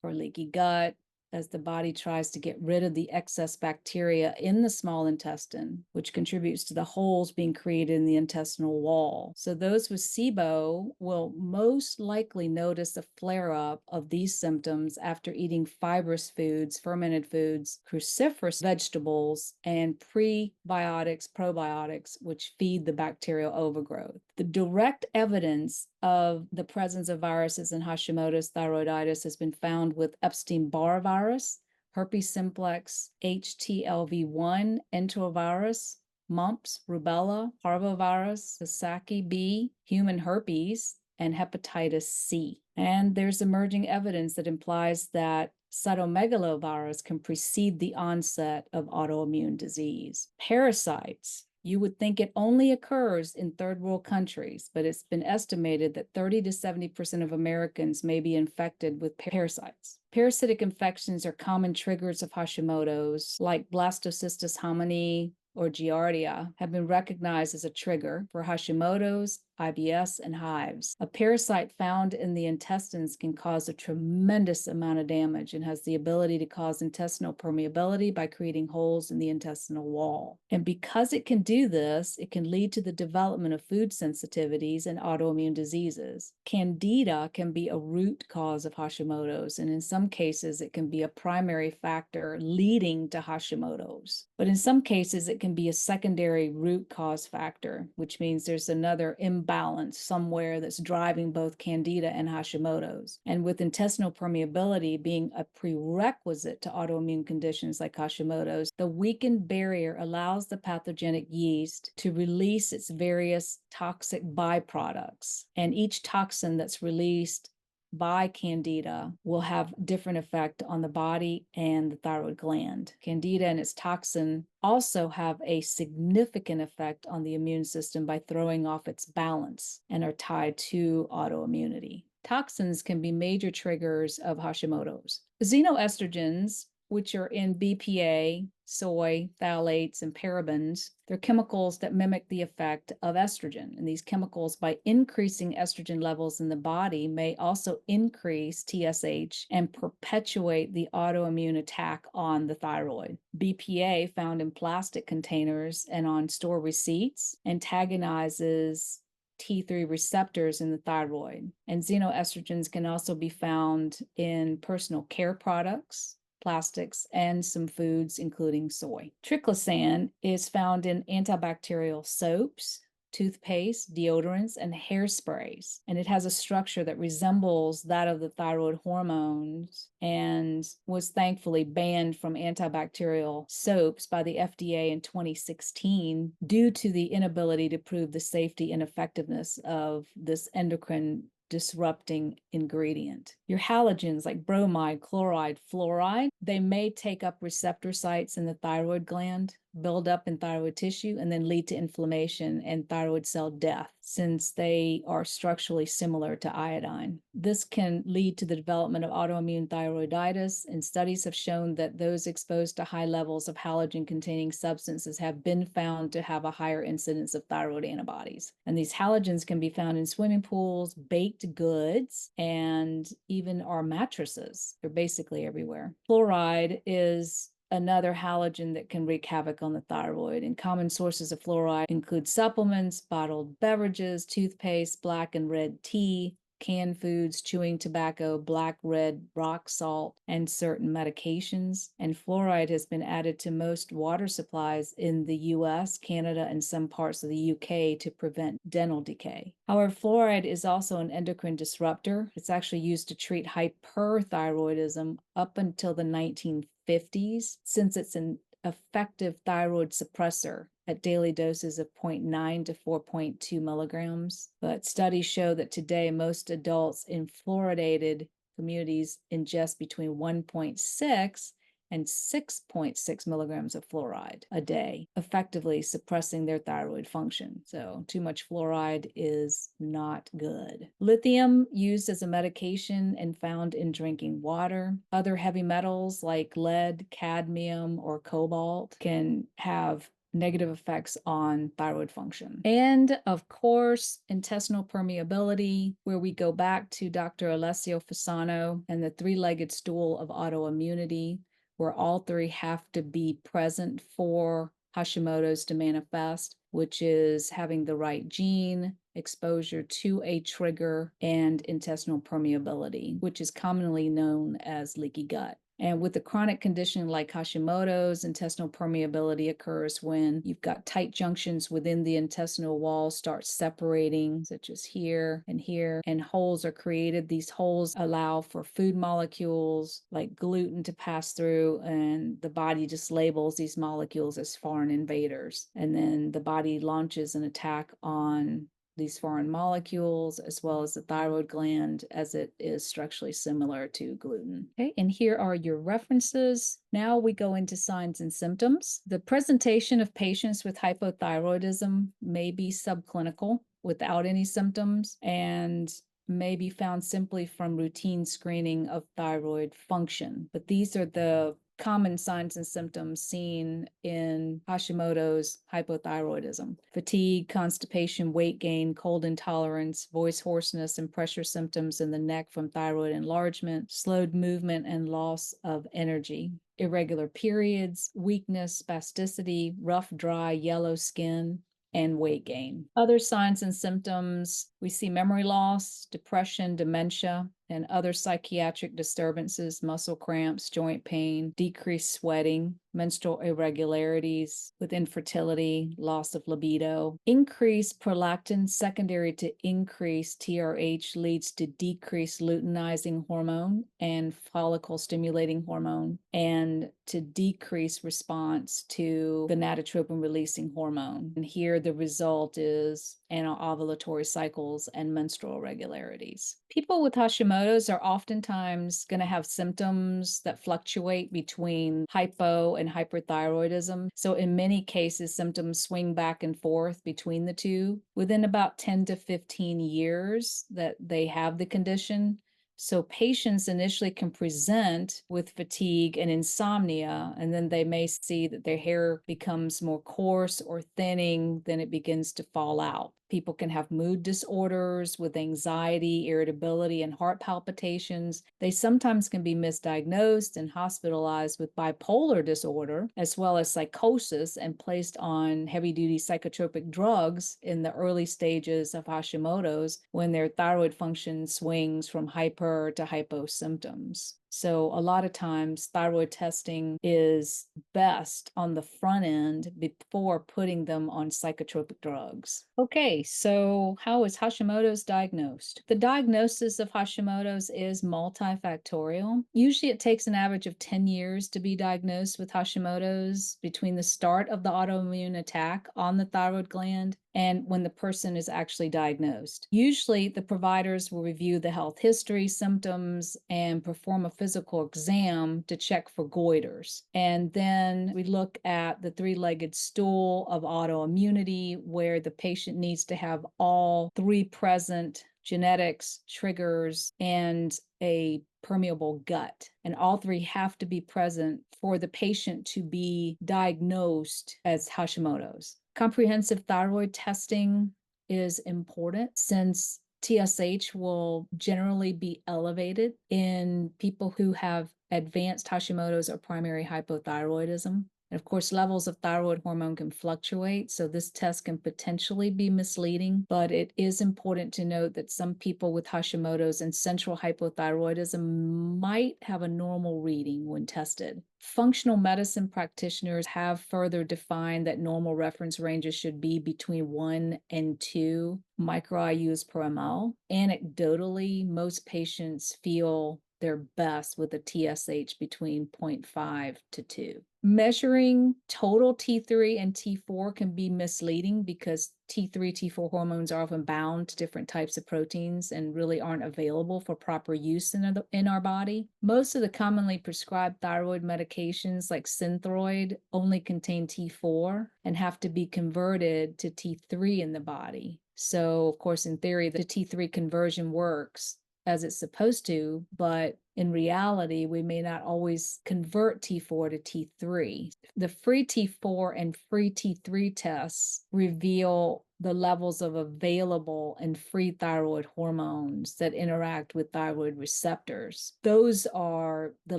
or leaky gut, as the body tries to get rid of the excess bacteria in the small intestine, which contributes to the holes being created in the intestinal wall. So those with SIBO will most likely notice a flare-up of these symptoms after eating fibrous foods, fermented foods, cruciferous vegetables, and prebiotics, probiotics, which feed the bacterial overgrowth. The direct evidence of the presence of viruses in Hashimoto's thyroiditis has been found with Epstein-Barr virus, herpes simplex, HTLV1 enterovirus, mumps, rubella, parvovirus, Coxsackie B, human herpes, and hepatitis C. And there's emerging evidence that implies that cytomegalovirus can precede the onset of autoimmune disease. Parasites. You would think it only occurs in third world countries, but it's been estimated that 30 to 70% of Americans may be infected with parasites. Parasitic infections are common triggers of Hashimoto's, like Blastocystis homini or Giardia, have been recognized as a trigger for Hashimoto's IBS, and hives. A parasite found in the intestines can cause a tremendous amount of damage and has the ability to cause intestinal permeability by creating holes in the intestinal wall. And because it can do this, it can lead to the development of food sensitivities and autoimmune diseases. Candida can be a root cause of Hashimoto's, and in some cases, it can be a primary factor leading to Hashimoto's. But in some cases, it can be a secondary root cause factor, which means there's another imbalance somewhere that's driving both Candida and Hashimoto's. And with intestinal permeability being a prerequisite to autoimmune conditions like Hashimoto's, the weakened barrier allows the pathogenic yeast to release its various toxic byproducts. And each toxin that's released by Candida will have different effect on the body and the thyroid gland. Candida and its toxin also have a significant effect on the immune system by throwing off its balance and are tied to autoimmunity. Toxins can be major triggers of Hashimoto's. Xenoestrogens, which are in BPA, soy, phthalates, and parabens, they're chemicals that mimic the effect of estrogen. And these chemicals, by increasing estrogen levels in the body, may also increase TSH and perpetuate the autoimmune attack on the thyroid. BPA, found in plastic containers and on store receipts, antagonizes T3 receptors in the thyroid. And xenoestrogens can also be found in personal care products, plastics, and some foods, including soy. Triclosan is found in antibacterial soaps, toothpaste, deodorants, and hairsprays. And it has a structure that resembles that of the thyroid hormones and was thankfully banned from antibacterial soaps by the FDA in 2016 due to the inability to prove the safety and effectiveness of this endocrine disrupting ingredient. Your halogens like bromide, chloride, fluoride, they may take up receptor sites in the thyroid gland, build up in thyroid tissue, and then lead to inflammation and thyroid cell death, since they are structurally similar to iodine. This can lead to the development of autoimmune thyroiditis, and studies have shown that those exposed to high levels of halogen-containing substances have been found to have a higher incidence of thyroid antibodies. And these halogens can be found in swimming pools, baked goods, and even our mattresses. They're basically everywhere. Fluoride is another halogen that can wreak havoc on the thyroid. And common sources of fluoride include supplements, bottled beverages, toothpaste, black and red tea, canned foods, chewing tobacco, black, red, rock salt, and certain medications. And fluoride has been added to most water supplies in the US, Canada, and some parts of the UK to prevent dental decay. However, fluoride is also an endocrine disruptor. It's actually used to treat hyperthyroidism up until the 1950s, since it's an effective thyroid suppressor at daily doses of 0.9 to 4.2 milligrams. But studies show that today most adults in fluoridated communities ingest between 1.6 and 6.6 milligrams of fluoride a day, effectively suppressing their thyroid function. So too much fluoride is not good. Lithium, used as a medication and found in drinking water. Other heavy metals like lead, cadmium, or cobalt can have negative effects on thyroid function. And of course, intestinal permeability, where we go back to Dr. Alessio Fasano and the three-legged stool of autoimmunity, where all three have to be present for Hashimoto's to manifest, which is having the right gene, exposure to a trigger, and intestinal permeability, which is commonly known as leaky gut. And with a chronic condition like Hashimoto's, intestinal permeability occurs when you've got tight junctions within the intestinal wall start separating, such as here, and holes are created. These holes allow for food molecules like gluten to pass through, and the body just labels these molecules as foreign invaders. And then the body launches an attack on these foreign molecules, as well as the thyroid gland, as it is structurally similar to gluten. Okay, and here are your references. Now we go into signs and symptoms. The presentation of patients with hypothyroidism may be subclinical without any symptoms and may be found simply from routine screening of thyroid function. But these are the common signs and symptoms seen in Hashimoto's hypothyroidism: fatigue, constipation, weight gain, cold intolerance, voice hoarseness, and pressure symptoms in the neck from thyroid enlargement, slowed movement, and loss of energy, irregular periods, weakness, spasticity, rough, dry, yellow skin, and weight gain. Other signs and symptoms, we see memory loss, depression, dementia, and other psychiatric disturbances, muscle cramps, joint pain, decreased sweating, menstrual irregularities with infertility, loss of libido. Increased prolactin secondary to increased TRH leads to decreased luteinizing hormone and follicle stimulating hormone, and to decrease response to gonadotropin releasing hormone. And here the result is anovulatory cycles and menstrual irregularities. People with Hashimoto's are oftentimes going to have symptoms that fluctuate between hypo and hyperthyroidism. So in many cases, symptoms swing back and forth between the two. Within about 10 to 15 years that they have the condition, so patients initially can present with fatigue and insomnia, and then they may see that their hair becomes more coarse or thinning, then it begins to fall out. People can have mood disorders with anxiety, irritability, and heart palpitations. They sometimes can be misdiagnosed and hospitalized with bipolar disorder, as well as psychosis, and placed on heavy-duty psychotropic drugs in the early stages of Hashimoto's when their thyroid function swings from hyper to hypo symptoms. So a lot of times thyroid testing is best on the front end before putting them on psychotropic drugs. Okay, so how is Hashimoto's diagnosed? The diagnosis of Hashimoto's is multifactorial. Usually it takes an average of 10 years to be diagnosed with Hashimoto's between the start of the autoimmune attack on the thyroid gland and when the person is actually diagnosed. Usually the providers will review the health history, symptoms, and perform a physical exam to check for goiters. And then we look at the three-legged stool of autoimmunity, where the patient needs to have all three present: genetics, triggers, and a permeable gut. And all three have to be present for the patient to be diagnosed as Hashimoto's. Comprehensive thyroid testing is important since TSH will generally be elevated in people who have advanced Hashimoto's or primary hypothyroidism. And of course, levels of thyroid hormone can fluctuate, so this test can potentially be misleading, but it is important to note that some people with Hashimoto's and central hypothyroidism might have a normal reading when tested. Functional medicine practitioners have further defined that normal reference ranges should be between 1 and 2 micro-IUs per ml. Anecdotally, most patients feel their best with a TSH between 0.5 to 2. Measuring total T3 and T4 can be misleading because T3, T4 hormones are often bound to different types of proteins and really aren't available for proper use in our body. Most of the commonly prescribed thyroid medications like Synthroid only contain T4 and have to be converted to T3 in the body. So, of course, in theory, the T3 conversion works as it's supposed to, but in reality, we may not always convert T4 to T3. The free T4 and free T3 tests reveal the levels of available and free thyroid hormones that interact with thyroid receptors. Those are the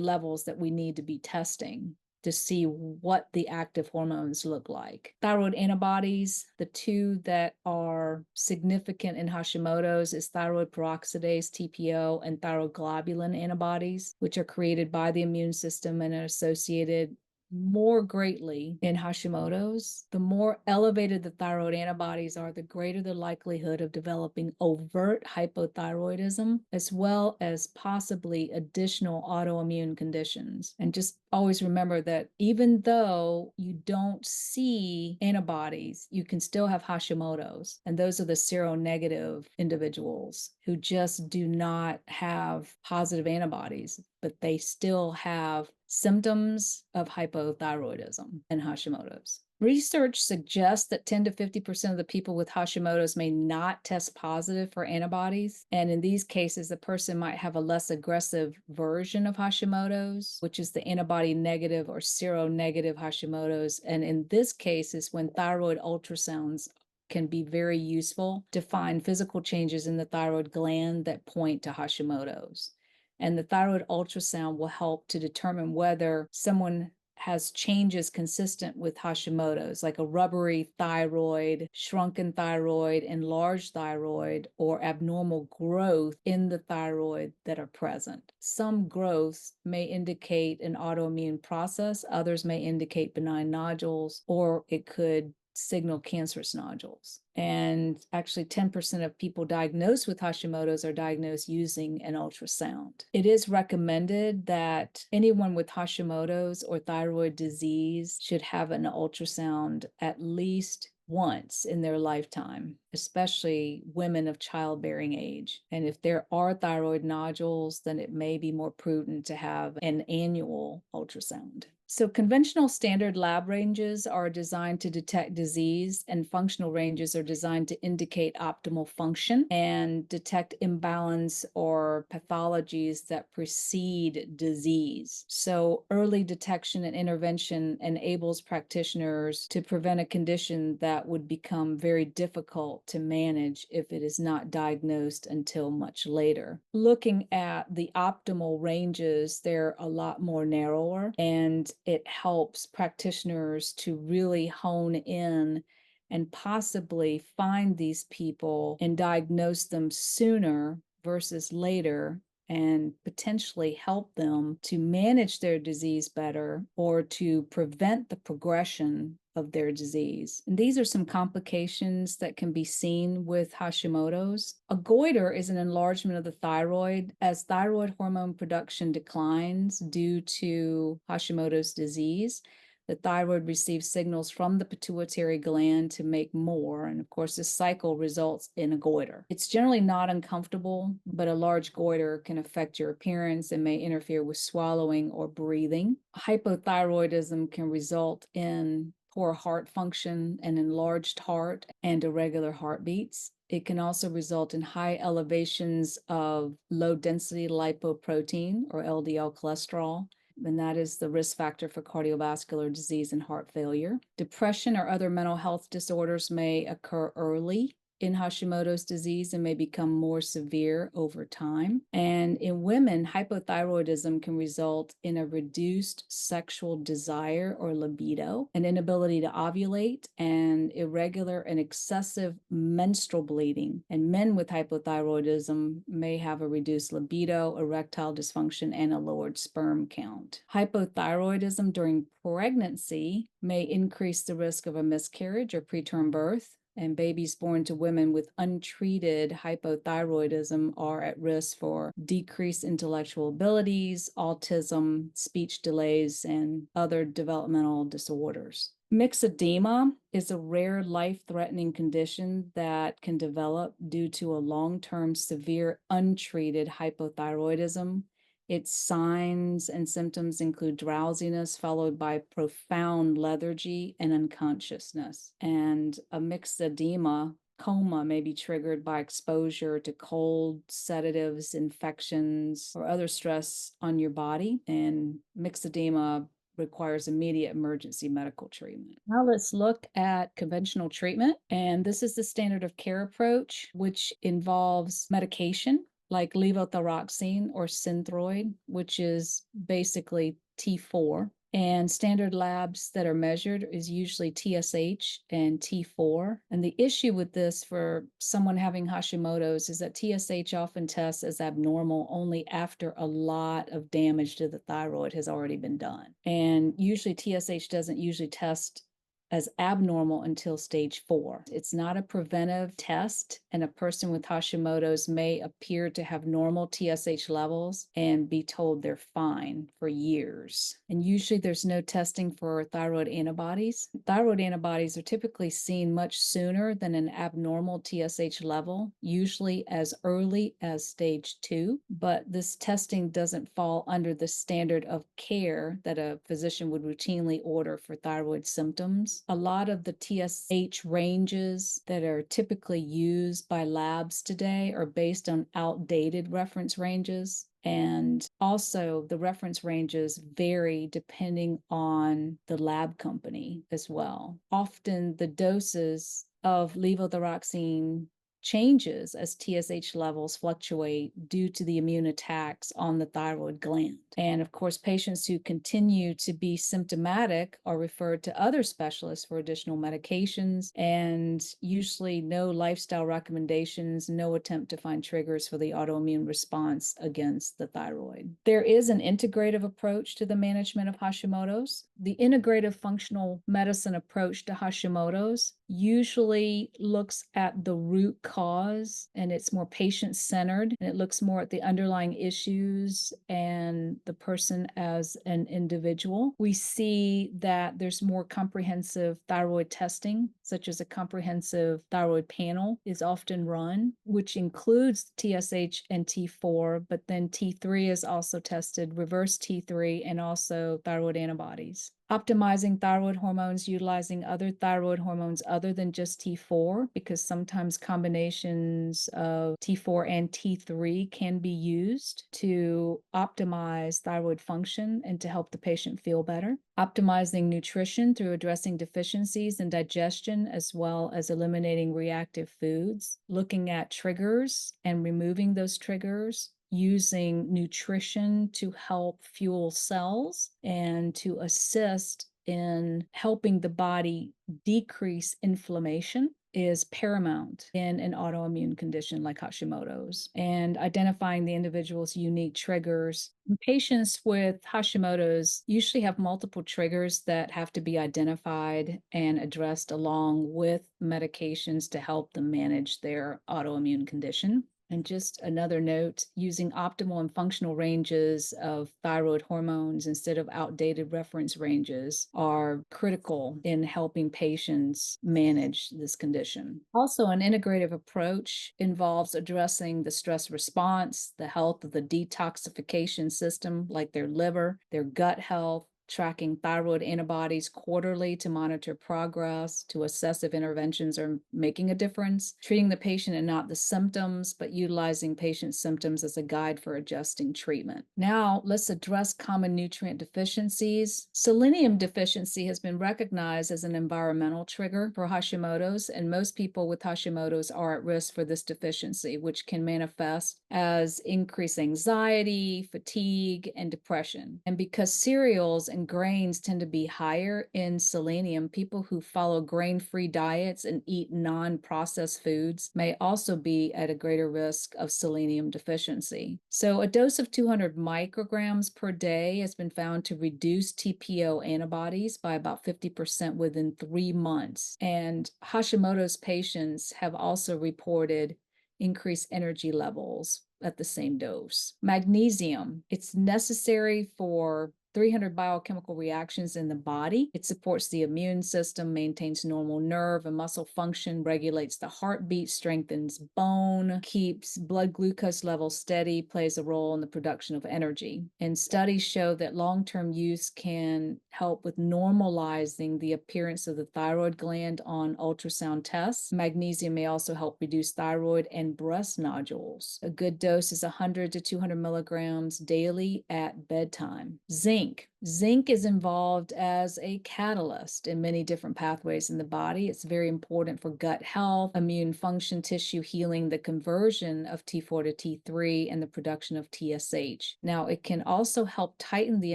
levels that we need to be testing to see what the active hormones look like. Thyroid antibodies, the two that are significant in Hashimoto's is thyroid peroxidase, TPO, and thyroglobulin antibodies, which are created by the immune system and are associated more greatly in Hashimoto's. The more elevated the thyroid antibodies are, the greater the likelihood of developing overt hypothyroidism, as well as possibly additional autoimmune conditions. And just always remember that even though you don't see antibodies, you can still have Hashimoto's. And those are the seronegative individuals who just do not have positive antibodies, but they still have symptoms of hypothyroidism and Hashimoto's. Research suggests that 10 to 50% of the people with Hashimoto's may not test positive for antibodies. And in these cases, the person might have a less aggressive version of Hashimoto's, which is the antibody negative or seronegative Hashimoto's. And in this case is when thyroid ultrasounds can be very useful to find physical changes in the thyroid gland that point to Hashimoto's. And the thyroid ultrasound will help to determine whether someone has changes consistent with Hashimoto's, like a rubbery thyroid, shrunken thyroid, enlarged thyroid, or abnormal growth in the thyroid that are present. Some growths may indicate an autoimmune process, others may indicate benign nodules, or it could signal cancerous nodules. And actually 10% of people diagnosed with Hashimoto's are diagnosed using an ultrasound. It is recommended that anyone with Hashimoto's or thyroid disease should have an ultrasound at least once in their lifetime, especially women of childbearing age. And if there are thyroid nodules, then it may be more prudent to have an annual ultrasound. So conventional standard lab ranges are designed to detect disease, and functional ranges are designed to indicate optimal function and detect imbalance or pathologies that precede disease. So early detection and intervention enables practitioners to prevent a condition that would become very difficult to manage if it is not diagnosed until much later. Looking at the optimal ranges, they're a lot more narrower, and it helps practitioners to really hone in and possibly find these people and diagnose them sooner versus later, and potentially help them to manage their disease better or to prevent the progression of their disease. And these are some complications that can be seen with Hashimoto's. A goiter is an enlargement of the thyroid as thyroid hormone production declines due to Hashimoto's disease. The thyroid receives signals from the pituitary gland to make more, and of course, this cycle results in a goiter. It's generally not uncomfortable, but a large goiter can affect your appearance and may interfere with swallowing or breathing. Hypothyroidism can result in poor heart function, an enlarged heart, and irregular heartbeats. It can also result in high elevations of low density lipoprotein or LDL cholesterol, and that is the risk factor for cardiovascular disease and heart failure. Depression or other mental health disorders may occur early in Hashimoto's disease and may become more severe over time. And in women, hypothyroidism can result in a reduced sexual desire or libido, an inability to ovulate, and irregular and excessive menstrual bleeding. And men with hypothyroidism may have a reduced libido, erectile dysfunction, and a lowered sperm count. Hypothyroidism during pregnancy may increase the risk of a miscarriage or preterm birth, and babies born to women with untreated hypothyroidism are at risk for decreased intellectual abilities, autism, speech delays, and other developmental disorders. Myxedema is a rare life-threatening condition that can develop due to a long-term severe untreated hypothyroidism. Its signs and symptoms include drowsiness followed by profound lethargy and unconsciousness. And a myxedema coma may be triggered by exposure to cold, sedatives, infections, or other stress on your body. And myxedema requires immediate emergency medical treatment. Now let's look at conventional treatment. And this is the standard of care approach, which involves medication like levothyroxine or Synthroid, which is basically T4. And standard labs that are measured is usually TSH and T4. And the issue with this for someone having Hashimoto's is that TSH often tests as abnormal only after a lot of damage to the thyroid has already been done. And usually TSH doesn't usually test as abnormal until stage 4. It's not a preventive test, and a person with Hashimoto's may appear to have normal TSH levels and be told they're fine for years. And usually there's no testing for thyroid antibodies. Thyroid antibodies are typically seen much sooner than an abnormal TSH level, usually as early as stage 2, but this testing doesn't fall under the standard of care that a physician would routinely order for thyroid symptoms. because a lot of the TSH ranges that are typically used by labs today are based on outdated reference ranges. And also, the reference ranges vary depending on the lab company as well. Often, the doses of levothyroxine changes as TSH levels fluctuate due to the immune attacks on the thyroid gland. And of course, patients who continue to be symptomatic are referred to other specialists for additional medications, and usually no lifestyle recommendations, no attempt to find triggers for the autoimmune response against the thyroid. There is an integrative approach to the management of Hashimoto's. The integrative functional medicine approach to Hashimoto's usually looks at the root cause, and it's more patient-centered, and it looks more at the underlying issues and the person as an individual. We see that there's more comprehensive thyroid testing, such as a comprehensive thyroid panel is often run, which includes TSH and T4, but then T3 is also tested, reverse T3, and also thyroid antibodies. Optimizing thyroid hormones, utilizing other thyroid hormones other than just T4, because sometimes combinations of T4 and T3 can be used to optimize thyroid function and to help the patient feel better. Optimizing nutrition through addressing deficiencies in digestion, as well as eliminating reactive foods. Looking at triggers and removing those triggers, using nutrition to help fuel cells and to assist in helping the body decrease inflammation is paramount in an autoimmune condition like Hashimoto's, and identifying the individual's unique triggers. Patients with Hashimoto's usually have multiple triggers that have to be identified and addressed along with medications to help them manage their autoimmune condition. And just another note, using optimal and functional ranges of thyroid hormones instead of outdated reference ranges are critical in helping patients manage this condition. Also, an integrative approach involves addressing the stress response, the health of the detoxification system, like their liver, their gut health, tracking thyroid antibodies quarterly to monitor progress, to assess if interventions are making a difference, treating the patient and not the symptoms, but utilizing patient symptoms as a guide for adjusting treatment. Now, let's address common nutrient deficiencies. Selenium deficiency has been recognized as an environmental trigger for Hashimoto's, and most people with Hashimoto's are at risk for this deficiency, which can manifest as increased anxiety, fatigue, and depression. And because cereals and grains tend to be higher in selenium, people who follow grain-free diets and eat non-processed foods may also be at a greater risk of selenium deficiency. So a dose of 200 micrograms per day has been found to reduce TPO antibodies by about 50% within 3 months. And Hashimoto's patients have also reported increased energy levels at the same dose. Magnesium, it's necessary for 300 biochemical reactions in the body. It supports the immune system, maintains normal nerve and muscle function, regulates the heartbeat, strengthens bone, keeps blood glucose levels steady, plays a role in the production of energy. And studies show that long-term use can help with normalizing the appearance of the thyroid gland on ultrasound tests. Magnesium may also help reduce thyroid and breast nodules. A good dose is 100 to 200 milligrams daily at bedtime. Zinc. Zinc is involved as a catalyst in many different pathways in the body. It's very important for gut health, immune function, tissue healing, the conversion of T4 to T3, and the production of TSH. Now, it can also help tighten the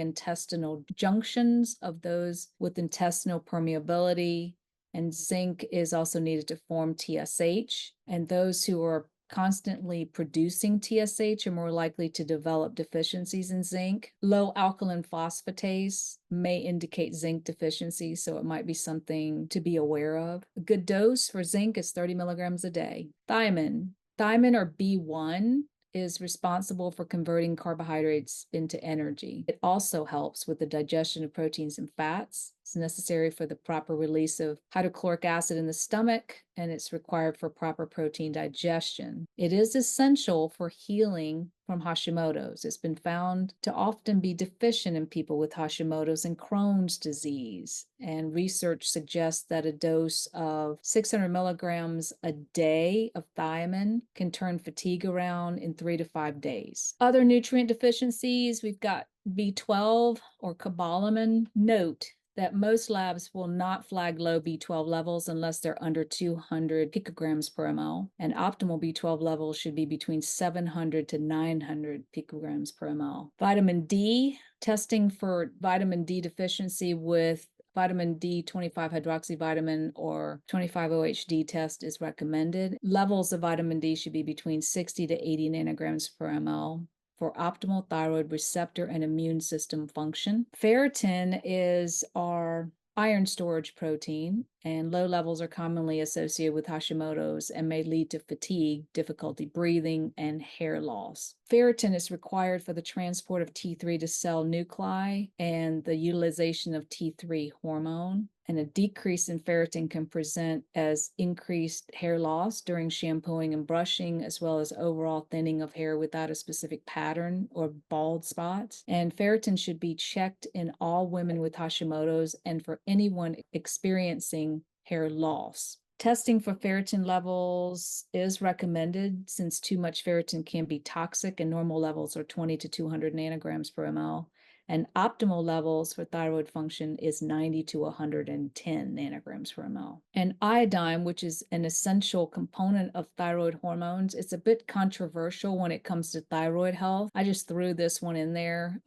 intestinal junctions of those with intestinal permeability, and zinc is also needed to form TSH. And those who are constantly producing TSH are more likely to develop deficiencies in zinc. Low alkaline phosphatase may indicate zinc deficiency, so it might be something to be aware of. A good dose for zinc is 30 milligrams a day. Thiamine. Thiamine, or B1, is responsible for converting carbohydrates into energy. It also helps with the digestion of proteins and fats. It's necessary for the proper release of hydrochloric acid in the stomach, and it's required for proper protein digestion. It is essential for healing from Hashimoto's. It's been found to often be deficient in people with Hashimoto's and Crohn's disease. And research suggests that a dose of 600 milligrams a day of thiamine can turn fatigue around in 3 to 5 days. Other nutrient deficiencies, we've got B12 or cobalamin. Note that most labs will not flag low B12 levels unless they're under 200 picograms per ml, and optimal B12 levels should be between 700 to 900 picograms per ml. Vitamin D, testing for vitamin D deficiency with vitamin D 25 hydroxyvitamin or 25-OHD test is recommended. Levels of vitamin D should be between 60 to 80 nanograms per ml for optimal thyroid receptor and immune system function. Ferritin is our iron storage protein, and low levels are commonly associated with Hashimoto's and may lead to fatigue, difficulty breathing, and hair loss. Ferritin is required for the transport of T3 to cell nuclei and the utilization of T3 hormone. And a decrease in ferritin can present as increased hair loss during shampooing and brushing, as well as overall thinning of hair without a specific pattern or bald spots. And ferritin should be checked in all women with Hashimoto's and for anyone experiencing hair loss. Testing for ferritin levels is recommended since too much ferritin can be toxic, and normal levels are 20 to 200 nanograms per ml. And optimal levels for thyroid function is 90 to 110 nanograms per ml. And iodine, which is an essential component of thyroid hormones, it's a bit controversial when it comes to thyroid health. I just threw this one in there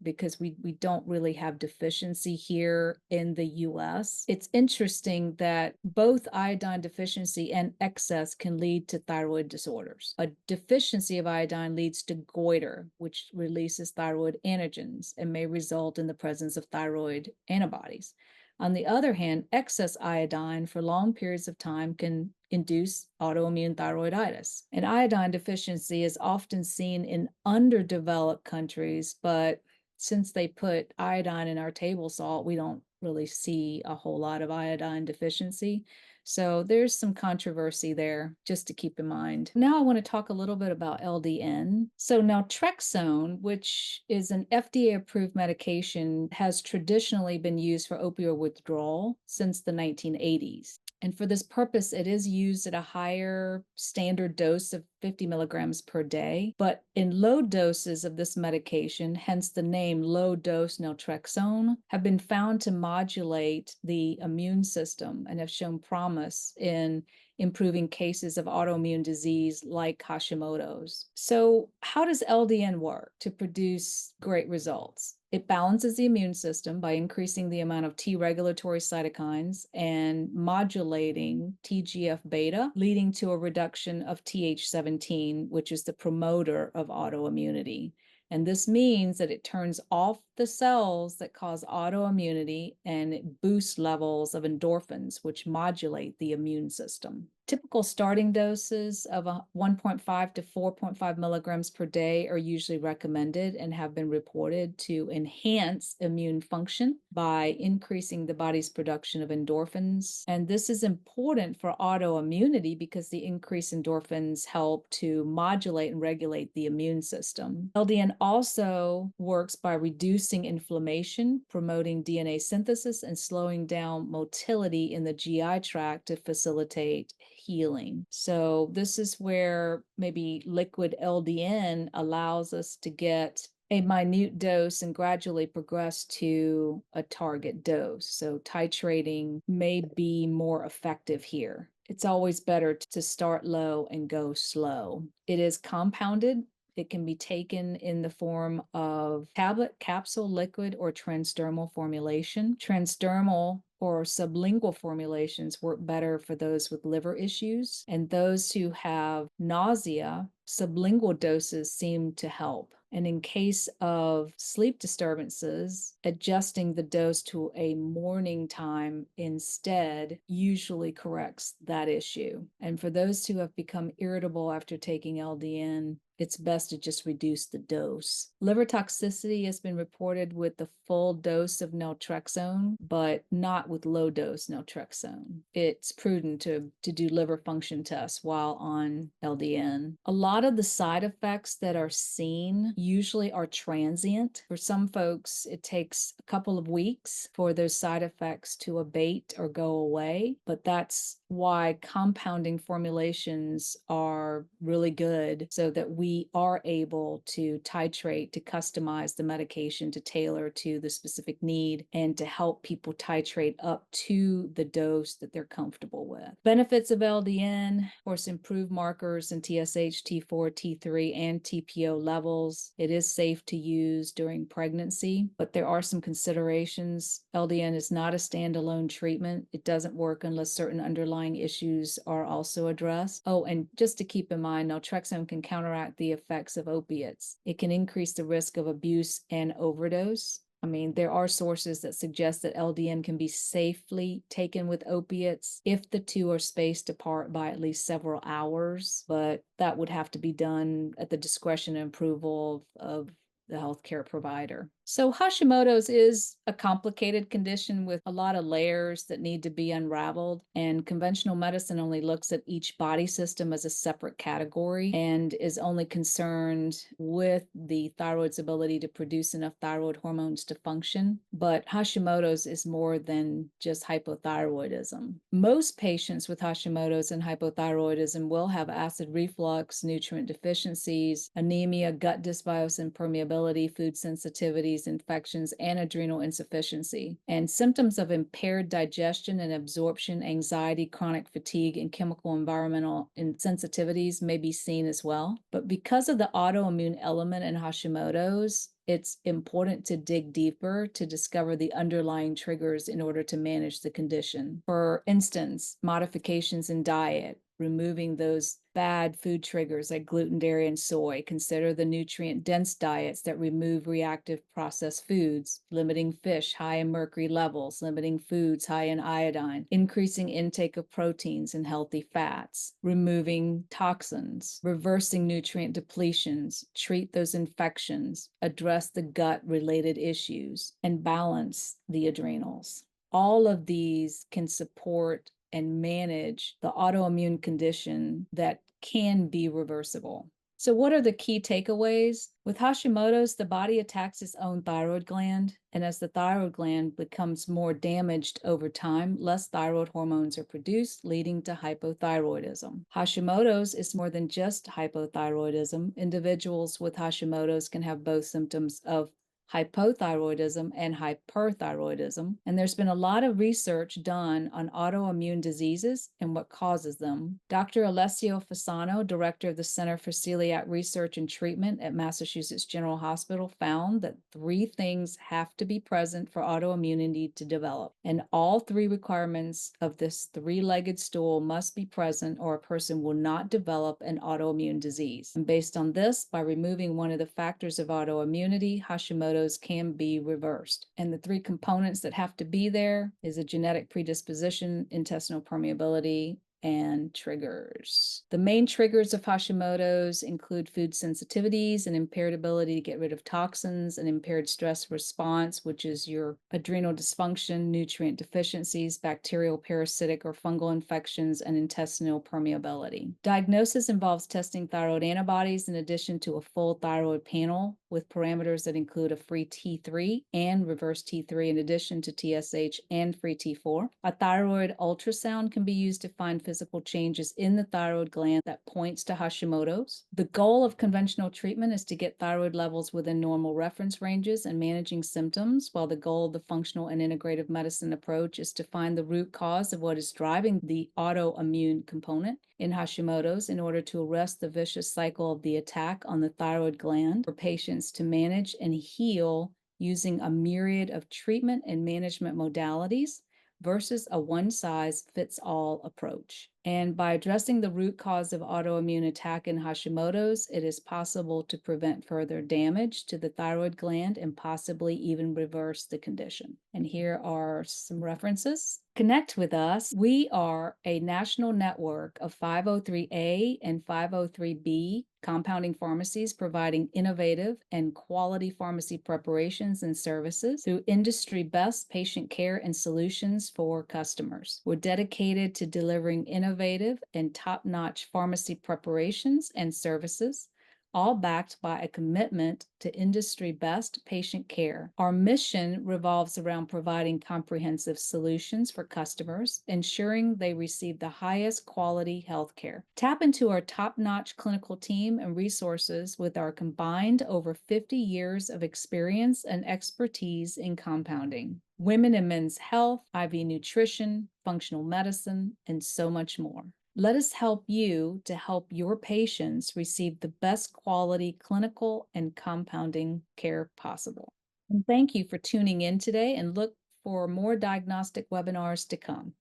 because we don't really have deficiency here in the US. It's interesting that both iodine deficiency and excess can lead to thyroid disorders. A deficiency of iodine leads to goiter, which releases thyroid androgens and may result in the presence of thyroid antibodies. On the other hand, excess iodine for long periods of time can induce autoimmune thyroiditis. And iodine deficiency is often seen in underdeveloped countries, but since they put iodine in our table salt, we don't really see a whole lot of iodine deficiency. So there's some controversy there just to keep in mind. Now I want to talk a little bit about LDN. So naltrexone, which is an FDA-approved medication, has traditionally been used for opioid withdrawal since the 1980s. And for this purpose, it is used at a higher standard dose of 50 milligrams per day. But in low doses of this medication, hence the name low-dose naltrexone, have been found to modulate the immune system and have shown promise in improving cases of autoimmune disease like Hashimoto's. So how does LDN work to produce great results? It balances the immune system by increasing the amount of T regulatory cytokines and modulating TGF-beta, leading to a reduction of Th17, which is the promoter of autoimmunity. And this means that it turns off the cells that cause autoimmunity and it boosts levels of endorphins, which modulate the immune system. Typical starting doses of 1.5 to 4.5 milligrams per day are usually recommended and have been reported to enhance immune function by increasing the body's production of endorphins. And this is important for autoimmunity because the increased endorphins help to modulate and regulate the immune system. LDN also works by reducing inflammation, promoting DNA synthesis, and slowing down motility in the GI tract to facilitate healing. So this is where maybe liquid LDN allows us to get a minute dose and gradually progress to a target dose. So titrating may be more effective here. It's always better to start low and go slow. It is compounded. It can be taken in the form of tablet, capsule, liquid, or transdermal formulation. Transdermal or sublingual formulations work better for those with liver issues, and those who have nausea, sublingual doses seem to help. And in case of sleep disturbances, adjusting the dose to a morning time instead usually corrects that issue. And for those who have become irritable after taking LDN, it's best to just reduce the dose. Liver toxicity has been reported with the full dose of naltrexone, but not with low dose naltrexone. It's prudent to do liver function tests while on LDN. A lot of the side effects that are seen usually are transient. For some folks, it takes a couple of weeks for those side effects to abate or go away, but that's why compounding formulations are really good so that we are able to titrate, to customize the medication to tailor to the specific need and to help people titrate up to the dose that they're comfortable with. Benefits of LDN, of course, improved markers in TSH, T4, T3, and TPO levels. It is safe to use during pregnancy, but there are some considerations. LDN is not a standalone treatment. It doesn't work unless certain underlying issues are also addressed. Oh, and just to keep in mind, naltrexone can counteract the effects of opiates. It can increase the risk of abuse and overdose. I mean, there are sources that suggest that LDN can be safely taken with opiates if the two are spaced apart by at least several hours, but that would have to be done at the discretion and approval of the healthcare provider. So Hashimoto's is a complicated condition with a lot of layers that need to be unraveled, and conventional medicine only looks at each body system as a separate category and is only concerned with the thyroid's ability to produce enough thyroid hormones to function. But Hashimoto's is more than just hypothyroidism. Most patients with Hashimoto's and hypothyroidism will have acid reflux, nutrient deficiencies, anemia, gut dysbiosis, permeability, food sensitivity, infections, and adrenal insufficiency. And symptoms of impaired digestion and absorption, anxiety, chronic fatigue, and chemical environmental insensitivities may be seen as well. But because of the autoimmune element in Hashimoto's, it's important to dig deeper to discover the underlying triggers in order to manage the condition. For instance, modifications in diet, removing those bad food triggers like gluten, dairy, and soy. Consider the nutrient-dense diets that remove reactive processed foods, limiting fish high in mercury levels, limiting foods high in iodine, increasing intake of proteins and healthy fats, removing toxins, reversing nutrient depletions, treat those infections, address the gut-related issues, and balance the adrenals. All of these can support and manage the autoimmune condition that can be reversible. So what are the key takeaways? With Hashimoto's, the body attacks its own thyroid gland, and as the thyroid gland becomes more damaged over time, less thyroid hormones are produced, leading to hypothyroidism. Hashimoto's is more than just hypothyroidism. Individuals with Hashimoto's can have both symptoms of hypothyroidism and hyperthyroidism. And there's been a lot of research done on autoimmune diseases and what causes them. Dr. Alessio Fasano, director of the Center for Celiac Research and Treatment at Massachusetts General Hospital, found that 3 things have to be present for autoimmunity to develop. And all 3 requirements of this 3-legged stool must be present or a person will not develop an autoimmune disease. And based on this, by removing one of the factors of autoimmunity, Hashimoto's can be reversed. And the 3 components that have to be there is a genetic predisposition, intestinal permeability, and triggers. The main triggers of Hashimoto's include food sensitivities, an impaired ability to get rid of toxins, an impaired stress response, which is your adrenal dysfunction, nutrient deficiencies, bacterial, parasitic, or fungal infections, and intestinal permeability. Diagnosis involves testing thyroid antibodies in addition to a full thyroid panel with parameters that include a free T3 and reverse T3 in addition to TSH and free T4. A thyroid ultrasound can be used to find physical changes in the thyroid gland that points to Hashimoto's. The goal of conventional treatment is to get thyroid levels within normal reference ranges and managing symptoms, while the goal of the functional and integrative medicine approach is to find the root cause of what is driving the autoimmune component in Hashimoto's in order to arrest the vicious cycle of the attack on the thyroid gland for patients to manage and heal using a myriad of treatment and management modalities versus a one-size-fits-all approach. And by addressing the root cause of autoimmune attack in Hashimoto's, it is possible to prevent further damage to the thyroid gland and possibly even reverse the condition. And here are some references. Connect with us. We are a national network of 503A and 503B compounding pharmacies providing innovative and quality pharmacy preparations and services through industry best patient care and solutions for customers. We're dedicated to delivering innovative and top-notch pharmacy preparations and services, all backed by a commitment to industry best patient care. Our mission revolves around providing comprehensive solutions for customers, ensuring they receive the highest quality healthcare. Tap into our top-notch clinical team and resources with our combined over 50 years of experience and expertise in compounding, women and men's health, IV nutrition, functional medicine, and so much more. Let us help you to help your patients receive the best quality clinical and compounding care possible. And thank you for tuning in today and look for more diagnostic webinars to come.